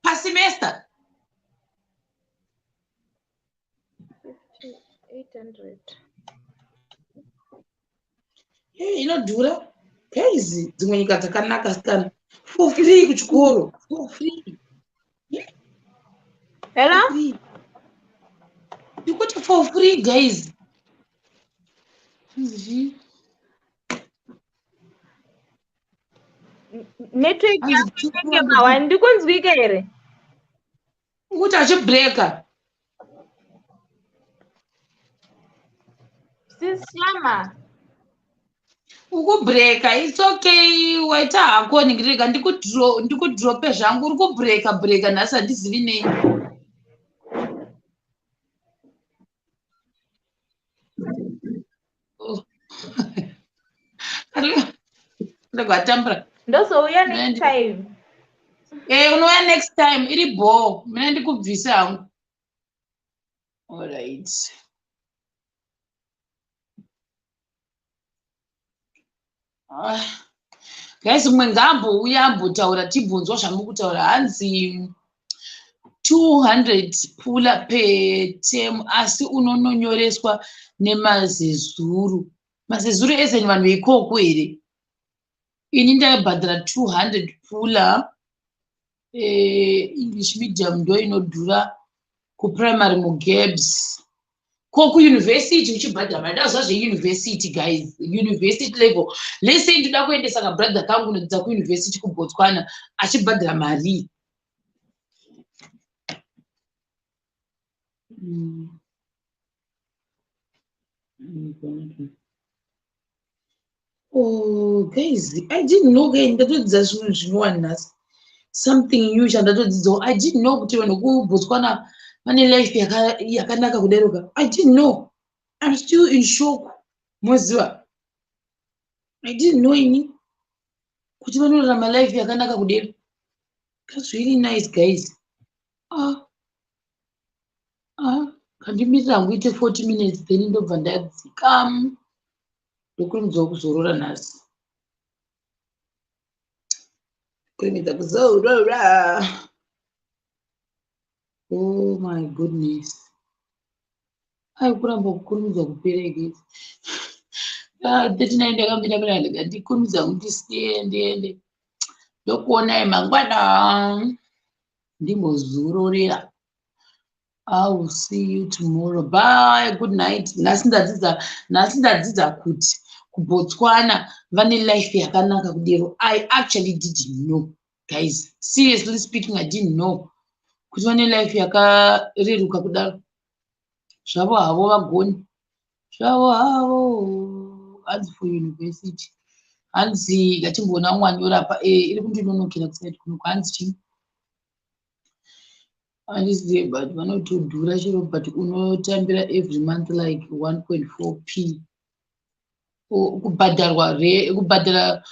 [SPEAKER 1] per semester.
[SPEAKER 4] 800.
[SPEAKER 1] Hey, inodhura. Guys, dzimwe nyika dzakanaka sikana. For free kuchikoro. For free.
[SPEAKER 4] Hello?
[SPEAKER 1] You got it for free, guys.
[SPEAKER 4] Network yangu ndikunzwika here.
[SPEAKER 1] Ukuthi achibreaker.
[SPEAKER 4] Sisiyama.
[SPEAKER 1] Ukubreaka, it's okay. Waita hako ningirega ndikudrope zvangu uri kubreaka nhasi handizivi nei. Ndakatambura.
[SPEAKER 4] Ndozouya next time.
[SPEAKER 1] Unouya next time iri ball. Mina ndikubvisa hangu. All right. Guys, mumwe ngaambouya ambotaura tibvunzwa zvamukutaura hanzi 200 pula per term asi unononyoreswa nemazezuru. Mazezuru ese ni vanhu veikoko here. Ini ndakabhadhara 200 pula. English medium ndo inodhura kuprimary mugabs. Ko kuuniversity uchibhadhara mari. Ndazva zveuniversity guys, university level. Let's say ndoda kuendesa kabrother kangu nodza kuuniversity kuBotswana achibhadhara mari. Oh guys, I didn't know guys ndatodzidza zvinhu zvinova nhasi. Something new chandatodzidzawo. I didn't know kuti vanhu kuBotswana vane life yakanaka kudaroka. I didn't know. I'm still in shock. Moziva. I didn't know ini kuti vanorarama life yakanaka kudero. That's really nice guys. Kandimirira hangu ite 40 minutes then ndobva ndadzika. Ndokurumidzwa kuzorora nhasi. Kurumidzwa kuzorora. Oh my goodness. Kuramba kukurumidza kupera guys. 39 ndakamira ndikurumidzwa kuti ndiende. Ndokuonai mangwana. Ndimbozororera. I will see you tomorrow. Bye. Good night. Nhasi ndadzidza kuti kuBotswana vane life yakanaka kudero. I actually didn't know. Guys, seriously speaking, I didn't know. Kuti vane life yakareruka kudaro. Zvavo havo vagoni. Zvavo havo. Hanzi for university. Hanzi ngatimbona mwanyora pa iri kundinonokera kuside kuno hanzi chini. Hanzi but vanotodhura chiro but unotambira every month like 1.4p. Kubhadhara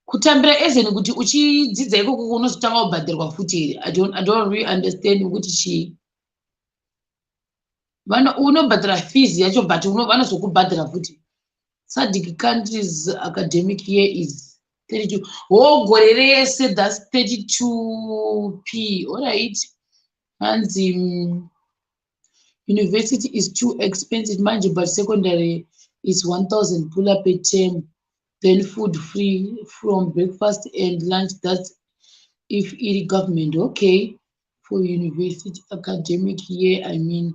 [SPEAKER 1] kutambira ezeni kuti uchidzidza ikoko unozotanga kubhadharwa futi here. I don't really understand ukuthi chi. Unobhadhara fees yacho but vanozokubhadhara futi. SADC countries academic year is 32. Oh, gore rese that's 32p. All right. And University is too expensive, manje, but secondary is 1,000 pull-up per term. Then food free from breakfast and lunch. That's if it government. Okay, for university academic year, I mean.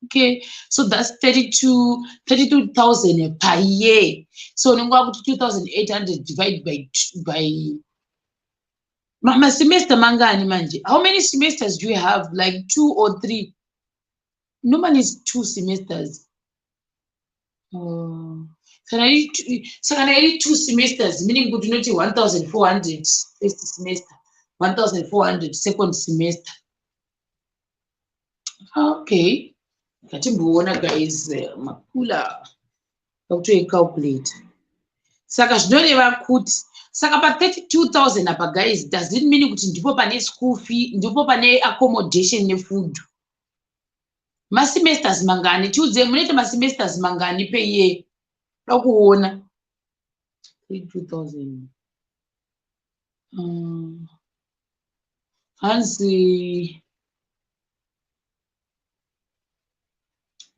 [SPEAKER 1] Okay, so that's 32,000 per year. So now 2,800 divided by my semester mangani manje. How many semesters do you have? Like 2 or 3? Normally it's 2 semesters. So can I read 2 semesters, meaning good not 1,400 first semester, 1,400 second semester. Okay. Katimboona guys, makula calculate. Saka zvinoreva kuti saka pa 32,000 apa guys, does it mean kuti ndipo pane school fee, ndipo pane accommodation nefood? Masemesters mangani? Tiudze munoita masemesters mangani per year? Dakuona 32,000. Hanzi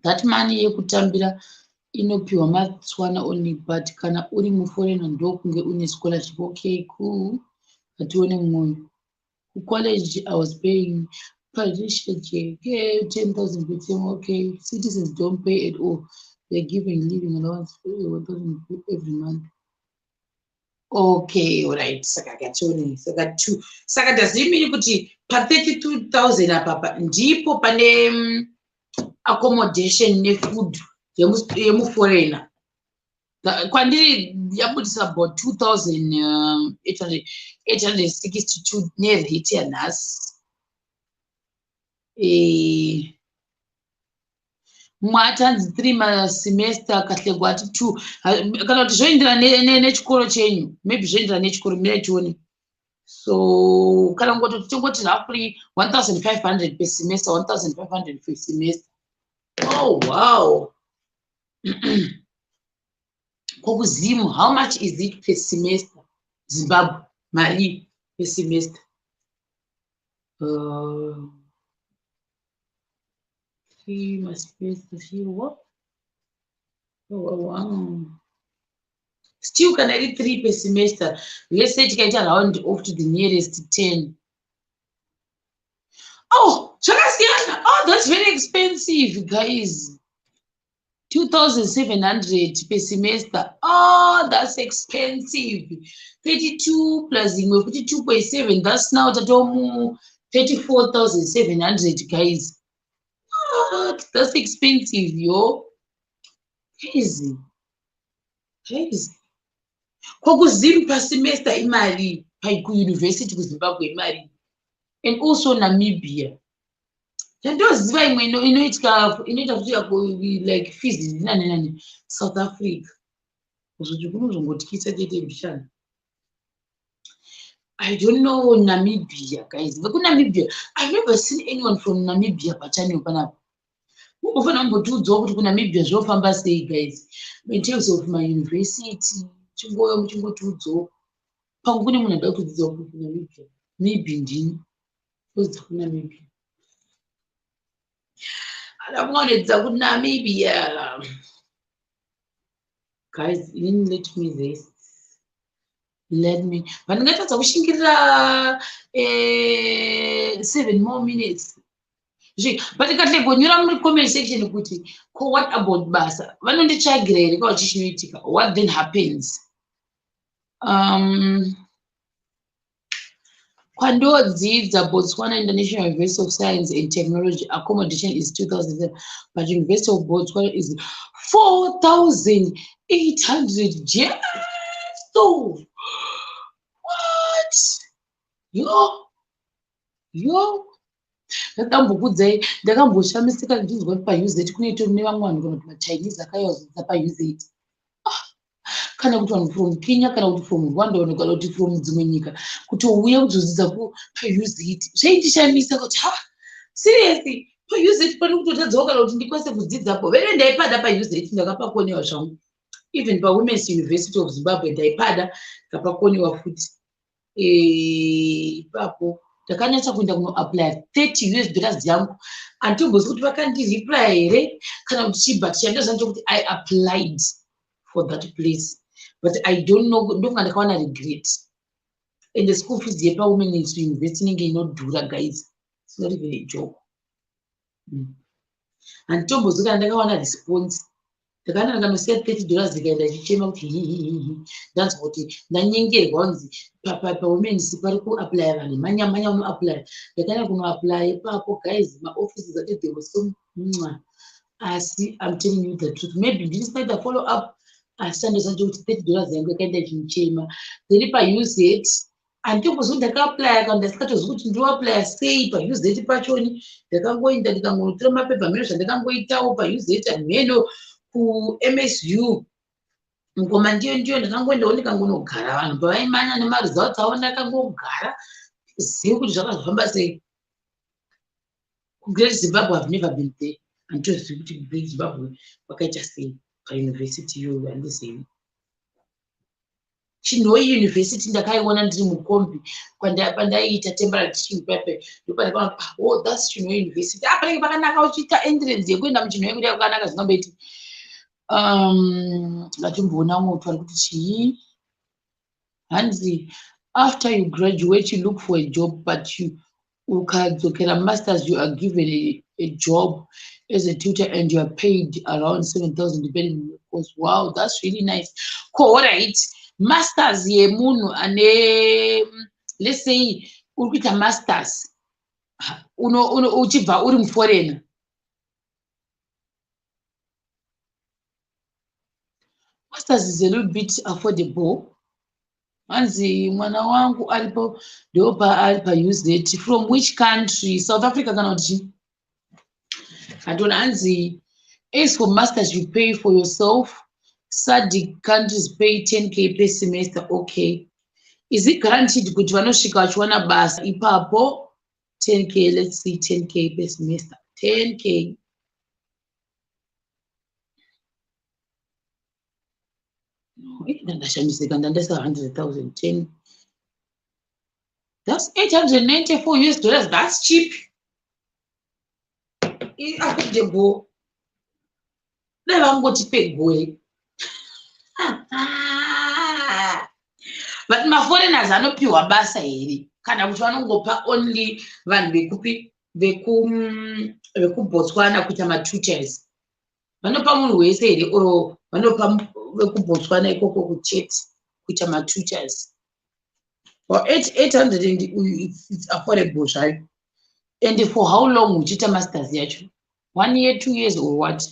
[SPEAKER 1] that money yekutambira inopiwa matswana only, but kana uri muforeigner ndokunge une scholarship. Okay, cool. Atione mmoyo. College I was paying tuition, okay, 10,000 per term. Okay, citizens don't pay at all. They're giving living allowance for 1,000 every month. Okay, all right. Saka gachoni, saka 2. Saka does it mean kuti pa 32,000 apa ndipo pane accommodation nefood yemuforeigner? Kwandiri yabudisa about 2,862 nerate yanhasi. Mwatanzi 3 masemester kahlekwa ati 2. Kana kuti zvoenderana nechikoro chenyu, maybe zvoenderana nechikoro mirationi. So kana ngoti roughly 1,500 per semester, 1,500 per semester. Oh wow. Kokuzimu, how much is it per semester? Zimbabwe, Mali per semester. 3 semester here. What? Oh wow. Still can I read 3 per semester? Let's say you get around off to the nearest 10. Oh, that's very expensive, guys. 2,700 per semester. Oh, that's expensive. 32 plus 2.7. That's now 34,700, guys. What? That's expensive, yo. Crazy. Kokuzim per semester imali ku university ku Zimbabwe imali. And also Namibia. Ndoziva imwe inoita kuti like fees nani South Africa. Kuzoti kunozongotyisa tete mshana. I don't know Namibia, guys. But Namibia, I've never seen anyone from Namibia pachani panapa. Ufana mbotudzo kuti kuNamibia zvofamba sei, guys. In terms of my university, chingotudzo. Pangu kune munhu anoda kudzidza kuti Namibia. Maybe ndini. Kudzidza kuNamibia. Adamuonedza kuti Namibia. Guys, you didn't let me rest. Let me. Vandingatadza kushingirira 7 more minutes. But ikatlegonyura muri comment section kuti what about basa? Vanonditsvagira here kwa chinoitika. What then happens? Kwandodzidza Botswana International University of Science and Technology, accommodation is 2,000, but University of Botswana is 4,800. Yes! So, what? Yo. Ndakamboshamisika ndinzwa kuti pause it kunoita nevamwe vanhu kana kuti vaChinese akayaudzidza pause it. Kana kuti vanhu from Kenya kana kuti from Rwanda kana kuti from dzimwe nyika kutouya kuzodzidza pause it. Zvaitishamisa kuti seriously pause it pane kutotadzawo kana kuti ndikwanise kudzidzapo. Vere ndaipada pause it ndakapakoniwa zvangu. Even paWomen's University of Zimbabwe ndaipada ndakapakoniwa futi. Ipapo Ndakanyatsa kuenda kunoapply $30 yangu anditombozwi kuti vakandireply here kana kuti chii, but chandazvancho kuti I applied for that place, but I don't know, ndokunga ndakawana regret. And the school fees yepawomen in university inenge inodhura, guys. It's not even a joke. Anditombozwi kana ndakawana response. Ndakana ndakanosiya $30 ndikaenda chichema kuti ndanzwa kuti ndanyengerwa kunzi pawomen's pari kuapply vanhu manya unoapply. Ndakaenda kunoapply ipapo, guys, maoffices ati they were so asi I'm telling you the truth, maybe ndisinaita follow up, asi chandozvancho kuti $30 yangu yakaenda chichema. Then paUZ anditombozwi ndakaapply kana ndasikatozwi kuti ndoapply sei paUZ pachoni. Ndakangoenda ndikangotora mapepa mheno zvandakangoitawo paUZ mheno kuMSU ngoma ndiyo ndakangoendawo ndikangonogara. Vanhu pavaimanya nemaresults avo ndakangogara zivi kuti zvakazofamba sei. Great Zimbabwe have never been there. Anditozivi kuti Great Zimbabwe wakaita sei pauniversity iyoyo, handizivi. Chinhoi university ndakaiona ndiri mukombi pandaiita temporary teaching paper, ndopandakaona oh that's Chinhoi university. Panenge pakanaka uchiita entrance yekuenda muchinhoi kuti yakanaka zvingamboiti. Ngatimboona moto ari kuti chii. Hanzi after you graduate you look for a job, but you ukadzokera masters you are given a job as a tutor and you are paid around 7,000 depending on your course. Wow, that's really nice. Cool, right? Masters yemunhu ane, let's say uri kuita masters uchibva uri muforeigner. Masters is a little bit affordable. Hanzi mwana wangu aripo ndopa ari paUZ. From which country? South Africa kana kuti? Andona hanzi as for masters you pay for yourself. SADC countries pay 10k per semester. Okay. Is it guaranteed kuti vanosvika vachiwana basa ipapo? 10k, let's see, 10k per semester. 10k. Ndandashamisika ndandasa 100,000. 10. That's $894. That's cheap. Affordable. Never got to pay goal. But my foreigners are not pure basa here. Kana kuti vanongopa only vanhu vekupi vekuBotswana kuita matutors. Vanopa munhu wese here oro vanopa vekuBotswana ikoko kuChit kuita matutors. Well, 800 and it's affordable, right? And for how long uchiita masters yacho? 1 year, 2 years, or what?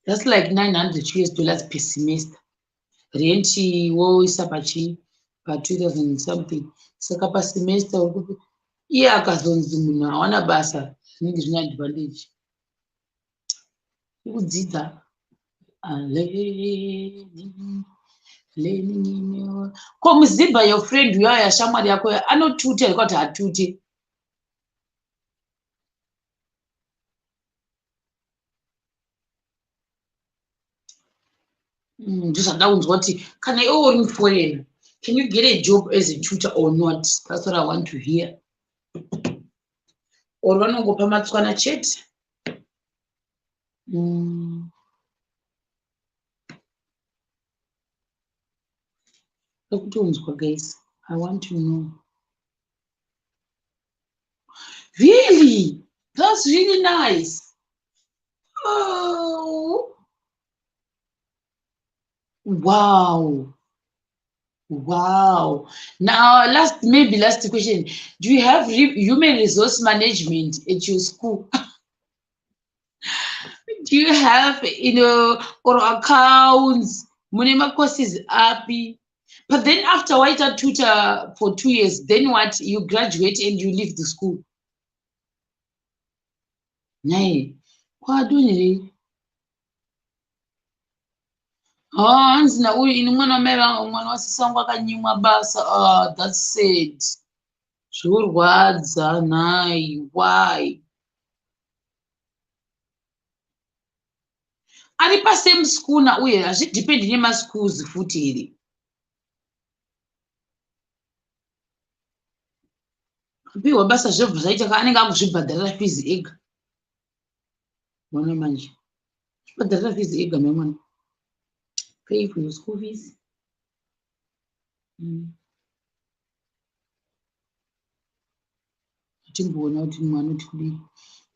[SPEAKER 1] That's like $900 per semester. Rent woisa pachi pa 2000 something. Saka pa semester iye akazonzi munhu hawana basa zvinenge zvine advantage. Kudzidza ko muZimbabwe your friend uyayo yashamwari yako anotuta here kuti hatute. Ndizvada kunzwa kuti kana iwe uri muforeigner, can you get a job as a tutor or not? That's what I want to hear. Or vanongopa matswana chete. Guys, I want to know. Really? That's really nice. Oh. Wow. Wow. Now, last question. Do you have human resource management at your school? Do you have, or accounts? Munema courses happy. But then after white a tutor for 2 years, then what? You graduate and you leave the school. Nay. What do you? Hanzi na uyu ini mwana mwana wasisangu akanyimwa basa. That's sad. Zvorwadza nai. Why? Ari pa same school na uye hazvidipendi nemaschools futi here. Kupiwa basa zvebva zvaita anenge akuzvibhadharira fees ega. Mwana manje. Zvibhadharira fees ega mwana. Pay for your school fees. Timboona kuti mwana kuti kudii.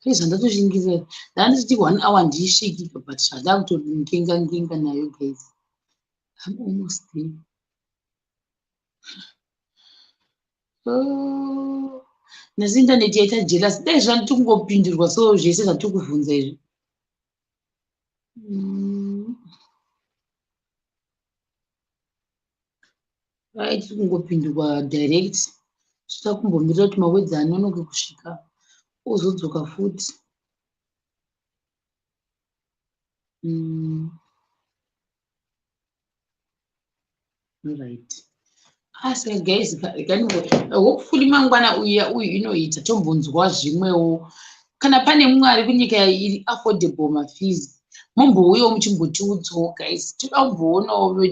[SPEAKER 1] Izvo ndatozvingiza. Ndanditi 1 hour ndisviki but ndakutonginga nayo guys. I'm almost there. Oh, nasi internet yaita jealous. Dai zvanditi kungopindurwa so zvese zvatiri kuvhunza izvi. Right, kungopindurwa direct. Zvita kumbomirira kuti mawedzi anonoke kusvika. Ozodzoka futi. Right. Saka guys, hopefully mangwana uya inoita tombonzwa zvimwewo. Kana pane mumwe ari kunyika iri affordable mafees. Mumbouyawo muchimbotiudzawo guys. Toda kumboonawo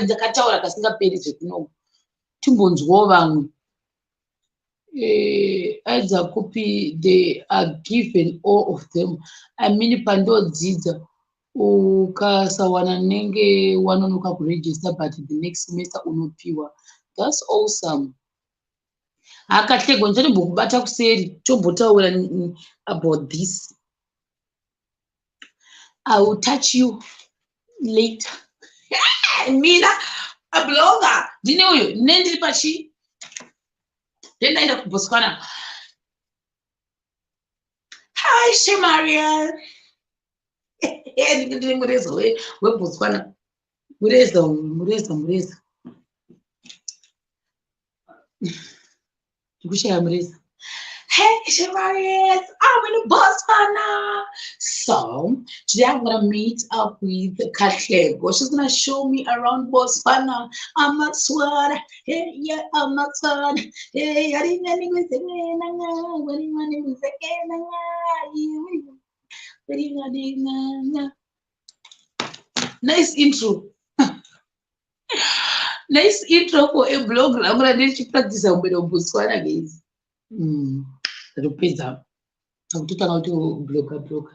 [SPEAKER 1] ndakataura kasingaperi zvekuno. Timbonzwawo vamwe. Either copy, they are given all of them. I mean pandodzidza ukasawana nenge wanonoka kuregister but the next semester unopiwa. That's awesome. Akahlego ndinombokubata kuseri tombotaura about this. I will touch you later. Mina a blogger. Ndine uyo ndiri pachi. Ndaenda kuBotswana. Hi Shemaria. Ndiri mureza weBotswana. Mureza. Kushaya mureza. Hey Shemaria, I'm in Botswana. So today I'm gonna meet up with Katlego. She's gonna show me around Botswana. I'm not swan. Hey, yeah, I'm not swan. Hey, I didn't nice intro. Nice intro for a blog. I'm gonna need to practice a bit of Botswana, guys. Rupeza. I'm talking about blogger.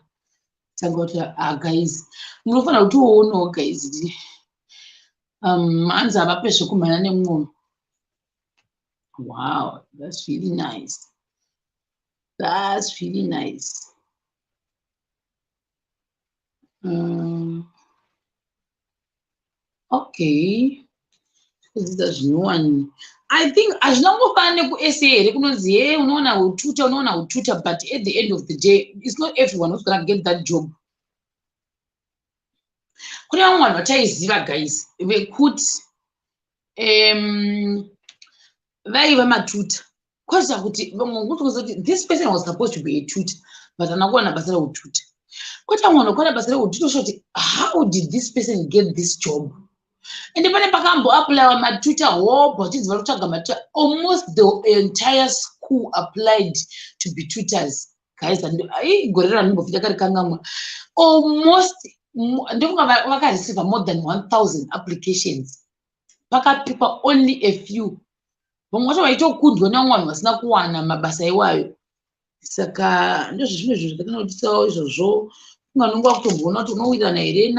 [SPEAKER 1] Guys, munofana kuti uono guys. Manza abapeshe kumana nemwoyo. Wow, that's really nice. That's really nice. Okay. This is no one. I think as long as you essay, but at the end of the day, it's not everyone who's gonna get that job. Guys, we could this person was supposed to be a tutor, but I'm not going to tutor. How did this person get this job? And then apply my tutor, but it's almost the entire school applied to be tutors, guys. And almost receive more than 1,000 applications. People only a few. Saka ndozvo zvinotisawo izvozvo unganonga kutombona kuti unowirana here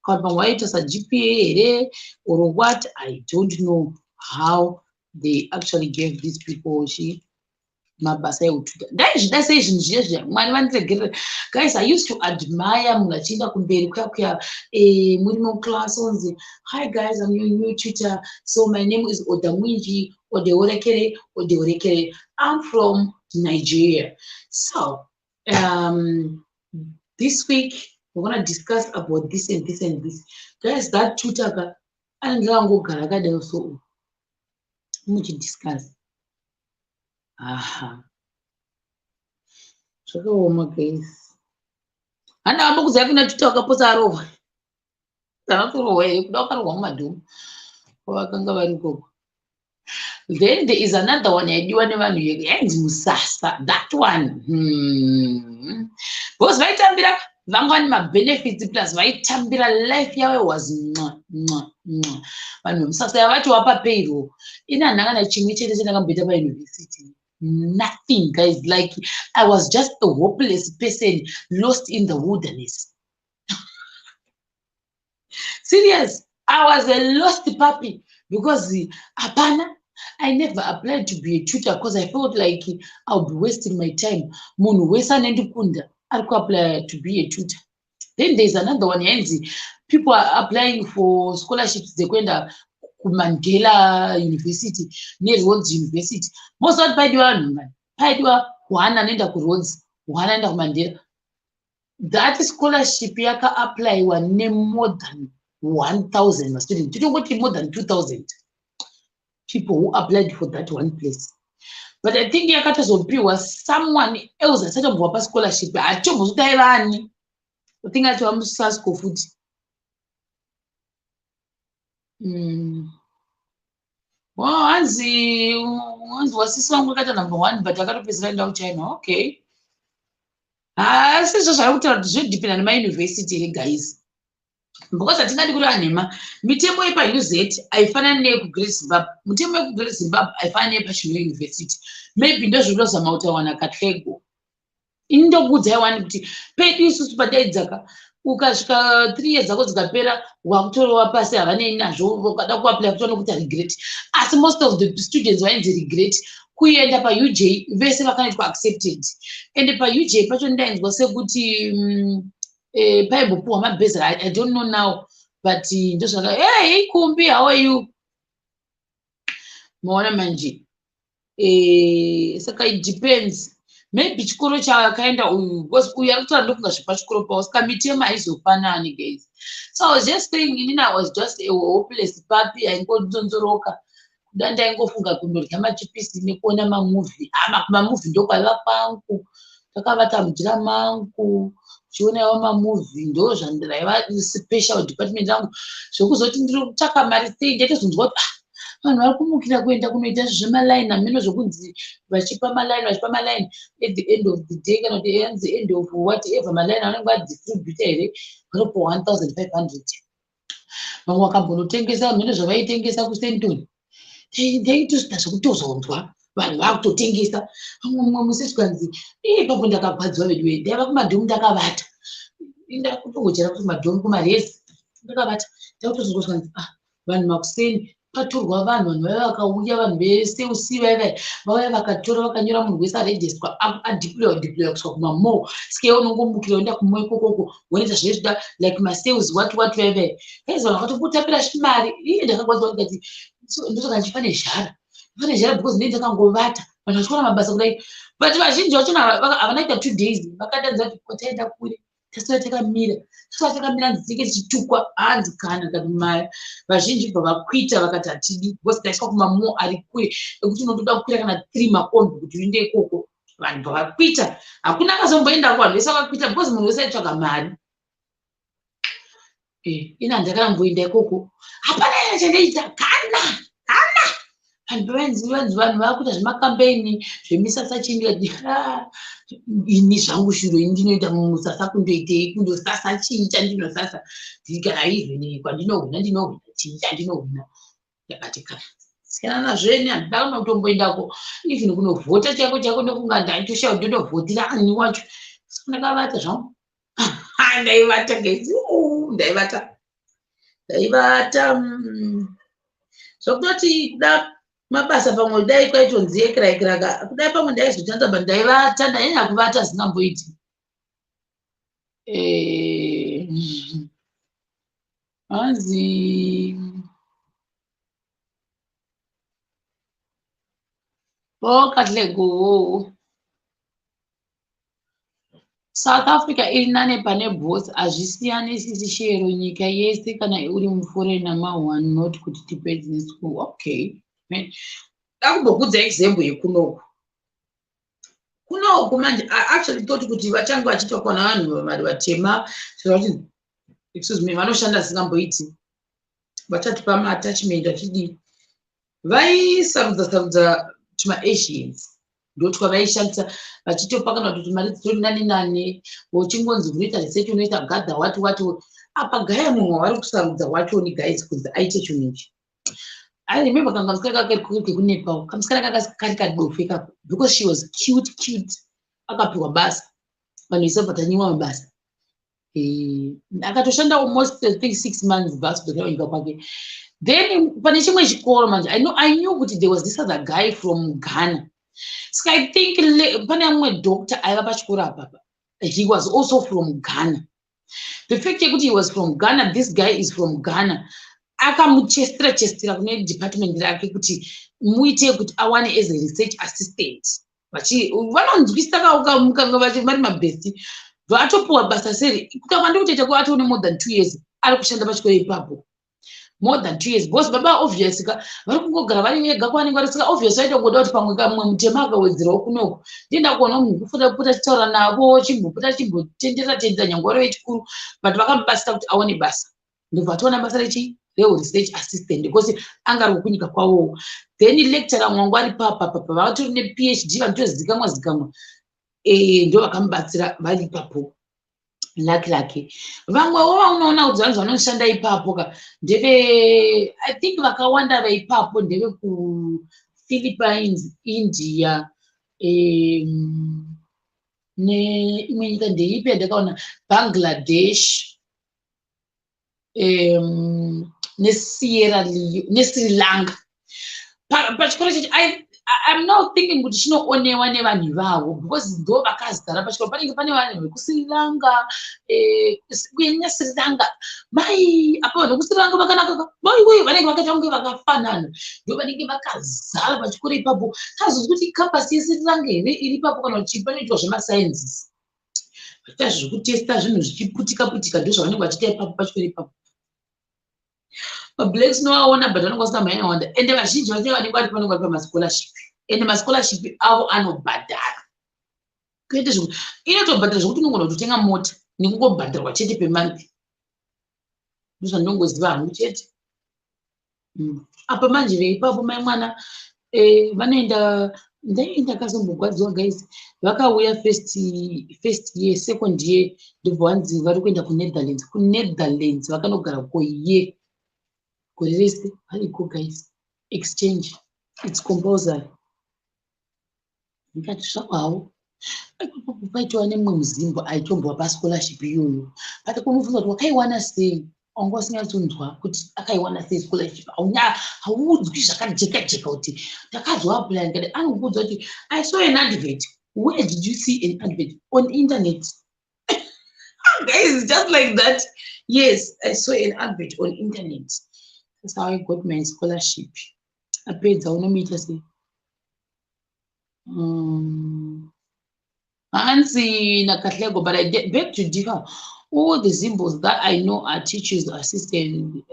[SPEAKER 1] waita saGPA here or what. I don't know how they actually gave these people mabasa eututa. Ndai sei zvinhu zviya mwari vandiregerera. Guys, I used to admire munhu achienda kumberi kuya muri muclass onzi, hi guys, I'm your new tutor, so my name is Odamwinji Odeorekere. I'm from Nigeria. So this week we're gonna discuss about this and this and this. Guys, that tutor andangogara kadai so muchi discuss. Zvakaoma guys. Hana amba kuziva kuna tutor akaposa arova. Kana kurohwa here kuda wakarohwa mumadhomo vakanga vari ikoko. Then there is another one yaidiwa nevanhu yainzi Musasa. That one. Because vaitambira vanga vane mabenefits plus vaitambira life yavo was vanhu vemusasa yavati wapa payroll. Ina nhanga chimwe chete chandakamboita pauniversity. nothing, guys. Like, I was just a hopeless person lost in the wilderness. Serious, I was a lost puppy because apana, I never applied to be a tutor because I felt like I'll be wasting my time. Munhu wese anendikunda ari kuapply to be a tutor. Then there's another one, Yanzi. People are applying for scholarships. They going to Mandela University, near Rhodes University. Most of the people are one and enda ku Rhodes, one and Mandela. That scholarship yaka apply one name more than 1,000 students. You don't want more than 2,000 people who applied for that one place. But I think yakata zopi was someone else that set up a scholarship. I chose Taiwan. I think I told Sasko food. Once was this one got number one, but I got to present out China. Okay. This is just I would depend on my university, guys. Because I think I go anima. Mitemo if use it, I find a Grace Bab. Mutemo Grace Bab, I find a passion university. Maybe those rules are out one a catlego. In the woods, I want to pay this super dead zaka. Ukashika 3 years ago zikapera wakutora pasi havane nazvo vakada kuapply kutoona kuti regret. As most of the students vainzi regret kuenda paUJ vese vakaitwa accepted. And paUJ pacho ndainzwa sekuti paibopuwa mabhezi. I don't know now, but ndozvaka hey Kumbi, how are you? Maona manje. Saka it depends. Maybe chikoro chakaenda uyu because uyu ari kutora ndokunga zvipa chikoro pawo saka mitemo haizofanani, guys. So I was just saying inini I was just a hopeless puppy. Aingodonzoroka kuda ndaingofunga kundorya machipisi nekuona mamovie. Mamovie ndokwaiva kwangu, takavata mujira mangu chionawo mamovie ndo zvandiraiva special department yangu. Zvokuzoti ndiri kutsvaka mari sei ndaitozonzwa kuti vanhu vari kumukira kuenda kunoita zvemalaini ameno zvokunzi vachipa malaini at the end of the day kana kuti at the end of whatever malaini vanenge vadistributa here vanopa 1,500. Vamwe vakambonotengesa ameno zvavaitengesa kusentoni ndaitosvika zvokutozonzwa vanhu vakutotengesa. Vamwe musi zvikanzi ipapo ndakagwadzwa vedu vedu ndaiva kumadhomu ndakavata ndakutongochera kuti madhomu kumarezi ndakavata ndakutozonzwa zvikanzi vanhu makuseni patorwa vanhu vaiva vakauya vanhu vese usiva vauya vakatora vakanyora munhu wese arejestwa adeploya kusvika kumamo sike unongomukira uenda kumo ikokoko woita zvezvida like masales what vaiva aizi vanhu vakatoputapira chimari. Ndakagwadzwa ndikati ndosaka ndifane zhara because ndinenge ndakangovata vanhu vachiona mabasa kudai, but vazhinji vacho havanaita 2 days vakatanza kuti kwataenda kure tasara takamira nzike tichitukwa hanzi kana maya. Vazhinji bva vakwita vakati hatidi because taiswa kumamo ari kure ekuti unotoda kukwira kana 3 makombi kuti uinde ikoko. Vanhu bva vakwita, hakuna akazomboenda vanhu vese vakakwita because munhu wese aitsvaga mari. Ina ndakamboenda ikoko hapana ina chandaita kana vanhu vakuita zvemakampeini zvemisasa chindi ini zvangu shuro ndinoita mumusasa kundoitei kundosasa chii chandinosasa ndikana even kwandinohuna chii chandinohuna. Ndakati kana siyana nazveni handidakona kutomboendako even kunovhota chako ndokunga ndaitoshawa ndotovhotera ani wacho. Saka ndakavata zvangu ndaivata gezi ndaivata zvokutoti kuda mabasa pamwe dai kwaitonzi ekiraikiraka kudai pamwe ndaizotanza ba ndaivata ndainya kuvata zvingamboiti. Hanzi katlego South Africa iri nane pane both hazvisiyani sisi Sharo nyika yese kana uri muforena ma1 not kuti tibusiness school. Okay, ndakumbokudza example yekunoku manje actually thought kuti vachange vachiitwa kwana vanhu vatema excuse me vanoshanda zisingamboiti vachatipa ma-attachment vachidii vaisarudza tuma-Asians ndotwa vaishandisa vachitopa kana kuti mari dzitori nane uchingonzi unoita research unoita gadha wati apa gaya mumwe vari kusarudza wacho ni guys kunzi aite chinhu ichi. I remember kamusikana kekunepa kamusikana kari kadofeka because she was cute akapiwa basa vanhu vese vatanyiwa mabasa akatoshanda almost I think 6 months basa kudokera nyika kwake. Then pane chimwe chikoro manje I knew kuti there was this other guy from Ghana. So I think pane mumwe doctor aiva pachikoro apapa. He was also from Ghana. The fact that he was from Ghana, this guy is from Ghana. Akamuchestera kune department rake kuti muite kuti awane as a research assistant. Vanonzwisisa mukanga vari mabesti vatopuwa basa seri kukavanda kutoita kwa atone more than 2 years ari kushanda pachikoro ipapo. More than 2 years because baba obviously vari kungogara vari vega kwanenge varisika obviously vaita kungoda kuti pamwe kamwe mutema akawedzerawo kunoko ndienda kuona munhu kufunda kupota achitaura navo chimbopota chimbotenderera nyangwaro vechikuru but vakamubasita kuti aone basa ndobva atoona basa research assistant because anga ari kunyika kwavowo. Then lecturer mwangu ari papapa vatori nePhD vanotozikamwa ndo vakamubatsira vari ipapo. Lucky vamwewo vaunoona kuti vanhu vanoshanda ipapo ka ndeve I think vakawanda vaipapo ndeve kuPhilippines, India neimwe nyika ndeipi yandakaona Bangladesh neSri Lanka pachikoro chechi. I'm now thinking kuti chinoonewa nevanhu ivavo because ndo vakazara pachikoro panenge pane vanhu vekuSri Lanka kunyanya Sri Lanka mai apa vanhu vekuSri Lanka vakanaka mai vanenge vakaita kunge vakafanana ndo vanenge vakazara pachikoro ipapo. Tazozwi kuti campus yeSri Lanka here iri ipapo kana kuti panoitwa zvemasciences vaita zvekutesta zvinhu zvichiputika ndo zvavanenge vachiita ipapo pachikoro ipapo. Blacks novaona but vanenge vasina mari yakawanda ende vazhinji vacho vanenge vari panenge vari pamascholarship ende mascholarship avo anobhadhara kuite zvekuti inotobhadhara zvekuti unogona kutotenga mota nekungobhadharwa chete pemonth. Ndozvandinongoziva hangu chete apa manje veipapo mai mwana vanoenda ndakazombogadziwa guys vakauya first year second year ndobva vanzi vari kuenda kuNetherlands vakanogara koye gore rese variko guys exchange it's compulsory. Ndikati zvakwawo paitwa nemumwe muZimbabwe aitombowa pascholarship iyoyo but kumubvunza kuti wakaiwana sei wanga usingatonzwa kuti akaiwana sei scholarship hauudzwi zvakajeka kuti ndakazoapply ndikati anokuudza kuti I saw an advert. Where did you see an advert? On internet. Guys, just like that. Yes, I saw an advert on internet. That's how I got my scholarship. I paid the unometer say. Nancy Nakatlego, but I get back to differ. All the symbols that I know are teachers, assistant,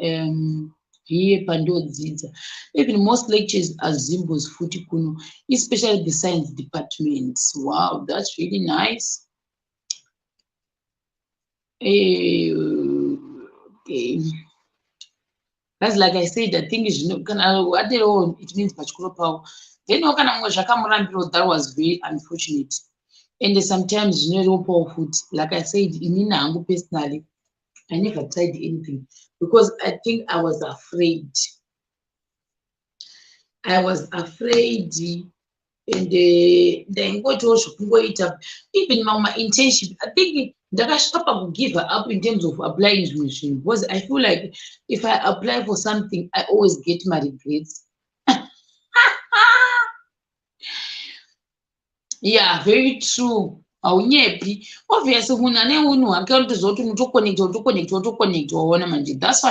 [SPEAKER 1] here Pando Ziza. Even most lectures are symbols futi kuno, especially the science departments. Wow, that's really nice. Okay. That's like I said, the thing is, it means pachikoro power. Then that was very unfortunate. And sometimes food. Like I said, in personally, I never tried anything because I think I was afraid. And then go to even my internship. I think that I should give up in terms of applying to machine because I feel like if I apply for something, I always get my regrets. Yeah, very true. Obviously, that's what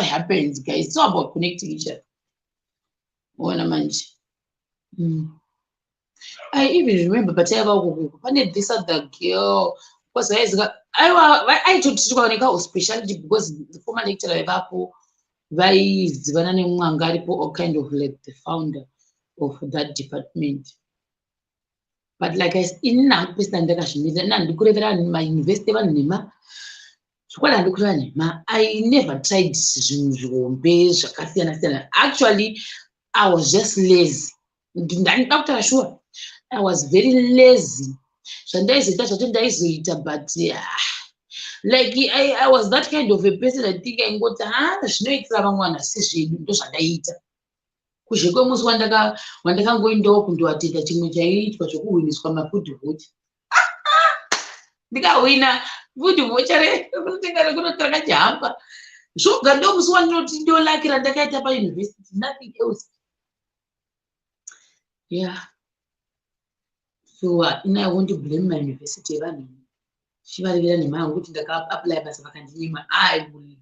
[SPEAKER 1] happens, guys. It's all about connecting each other. I even remember, but I this other girl because I took specialty because the former lecturer all kind of like the founder of that department. But like I said, in my university, I never tried. Actually, I was just lazy. I was very lazy. But yeah, like I was that kind of a person. I think I got kuzhe kwemusi wandakangoendawo kundoatenda chimwe chaiitwa chokuhwiniswa mafudhuvuti ndikahwina fudhuvuti rekunotenga rekunotakachihamba zvoga ndomusi wandinoti ndolakira ndakaita payunivhesiti, nothing else. Yeah, so I want to blame my university evanhu chivarivira nemhaya kuti ndakaapply basa vakandinyima. I will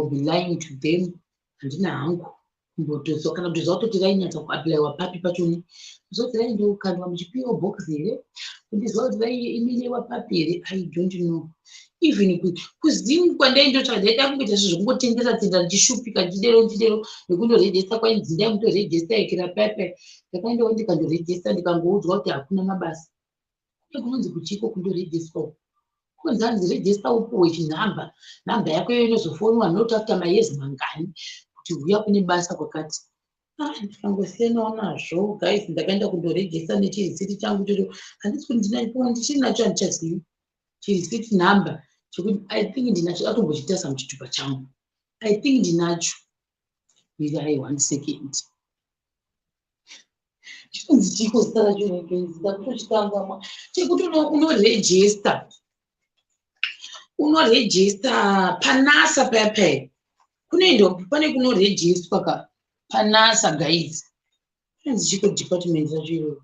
[SPEAKER 1] be lying to them. Handina hangu kumbotozo kana kuti zvakutoti vainyatsa kuapplywa papi pachoni kuzoti vaindokandwa muchipiro box here kundizwa kuti vaiiminewa papi here. I don't know even kuzini kwandaindotsvaka ndaida kungoita zvekungotendera tendera ndichishupika ndidero nekundorejesta kwainzi ndai mutorejesta ikira pepe ndakaendawo ndikandorejesta ndikangoudzwa kuti hakuna mabasa kunonzi kuchiko kundorejestwa kunzi hanzi rejesta upuwe chinhamba nhamba yako iyo inozofonwa not after mayezi mangani kuti uya kune basa kwakati. Ndikangosiyanawo nazvo guys, ndakaenda kundorejesta nechirisiti changu chocho handisi kuti ndichiri nacho handichazivi chirisiti nhamba chokuti I think ndinacho atombochitasa muchitupa changu. I think ndinacho. Wait, 1 second. Chinonzi chiko zita racho guys, ndakutochitangama chekuti unorejesta panasa pepe kunoenda pane kunorejestwa ka panasa guys. Chinonzi chiko department racho iro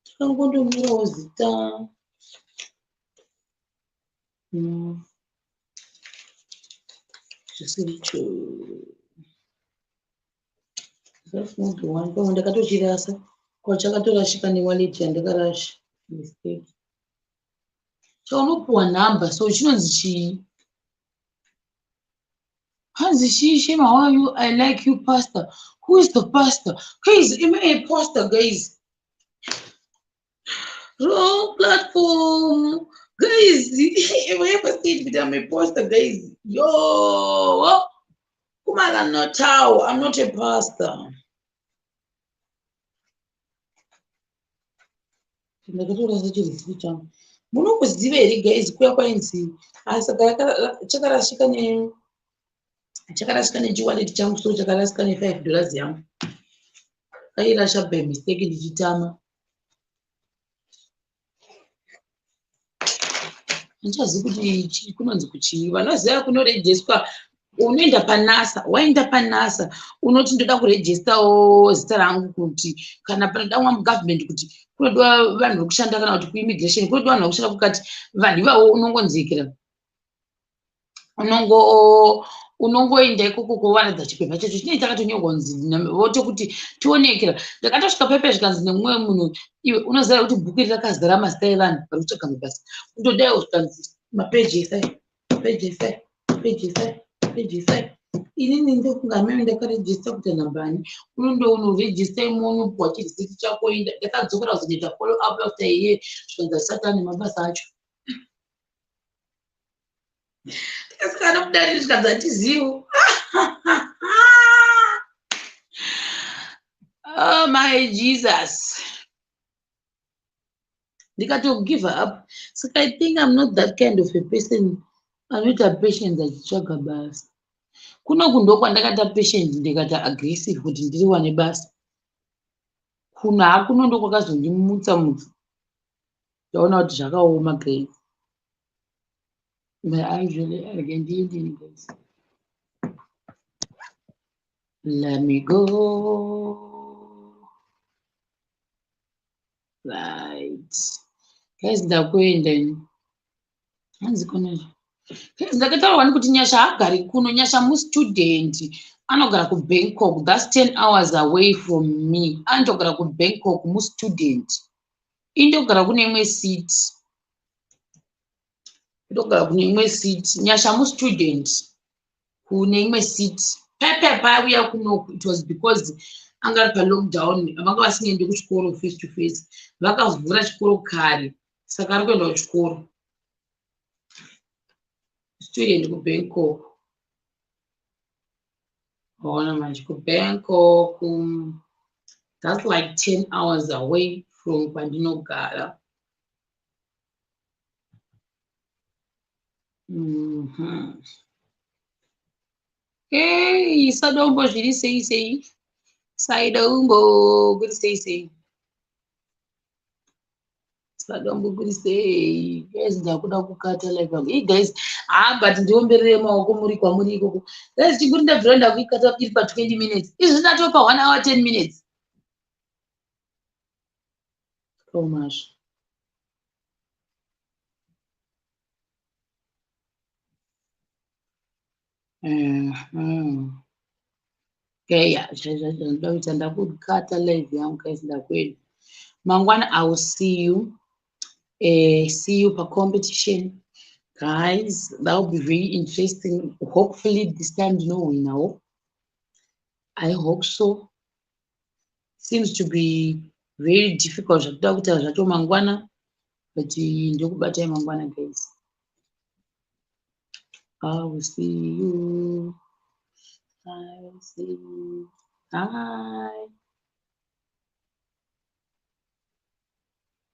[SPEAKER 1] tikangondomirawo zita zvisiricho pamwe ndakatochirasa kwachakatorashika newaleti yandakarasha mistake. Chaunopuwa nhamba so chinonzi chii? Hanzi chii? Shame, how are you? I like you, pastor. Who is the pastor? Guys, am I a pastor, guys? Wrong platform. Guys, have I ever said that I'm a pastor, guys? Yo! Kumala not how. I'm not a pastor. Munokuziva here guys kuya kwainzi chakarasika nechiwaleti changu so chakarasika ne$5 yangu kairasha by mistake ndichitama. Handichazivi kuti kunonzi kuchii. Vanoziva kunorejestwa unoenda panasa. Waenda panasa unoti ndoda kurejestawo zita rangu kuti kana panodamwa mugovernment kuti kunodiwa vanhu vokushanda kana kuti kuimmigration kunodiwa vanhu vokushanda kukati vanhu ivavo unongonzikira unongoenda ikoko kowaradza chipepa chacho chinenge chakatonyorwa kunzi vote kuti tionekera. Ndakatosvika pepe zvikanzi nemumwe munhu iwe unoziva kuti bhuku iri rakazara mazita evanhu vari kutsvaga mabasa kutodaiwo zvikanzi mapeji esai. Inini ndofunga mimi ndakarejesta kuti nambani unondonorejesta imonopuwa chirisiti chako ndakadzokera kuzoita follow up after iye zvikanzi asati ane mabasa acho. Ndikasikana mudariri zvikanzi hatizivo. Oh my Jesus. Ndikatogive up. So I think I'm not that kind of a person anoita patient achitsvaga basa. Kunoku ndokwandakata patient ndikata aggressive kuti ndiriwane basa. Kuno hakuno ndokwakazondimutsa ndaona kuti zvakaoma guys. But I usually again guys. Let me go. Right. Guys, ndakuenda. Hanzi konaje. Guys, ndakataurwa kuti Nyasha hagari kuno. Nyasha mustudent. Anogara kuBangkok. That's 10 hours away from me. Anogara kuBangkok mustudent. Indogara kune imwe seat. Ndogara kune imwe seat. Nyasha mustudent. Kune imwe seat. Pepe pauya kuno. It was because anga pa-lockdown vanga vasingaendi kuchikoro face to face vakavhura chikoro kare saka ari kuenda kuchikoro student kuBangkok. Ona manje kuBangkok that's like 10 hours away from kwandinogara. Hey, sadombo zviri sei. Saidombo kuri sei. Sadombo kuri sei. Guys, ndakuda kukata live. Hey guys, but ndiomberere maoko muri kwamuri ikoko. Guys, chinguri ndabvira ndakuikata iri pa 20 minutes. Izvi ndatopa 1 hour 10 minutes. So much. Okay, yeah, ndakukata live yangu guys, ndakwenda. Mangwana, I will see you. See you per competition. Guys, that will be very interesting. Hopefully this time you know we know. I hope so. Seems to be very difficult. Zvakuda zvacho mangwana, but ndokubata mangwana guys. I will see you. I will see you. Bye.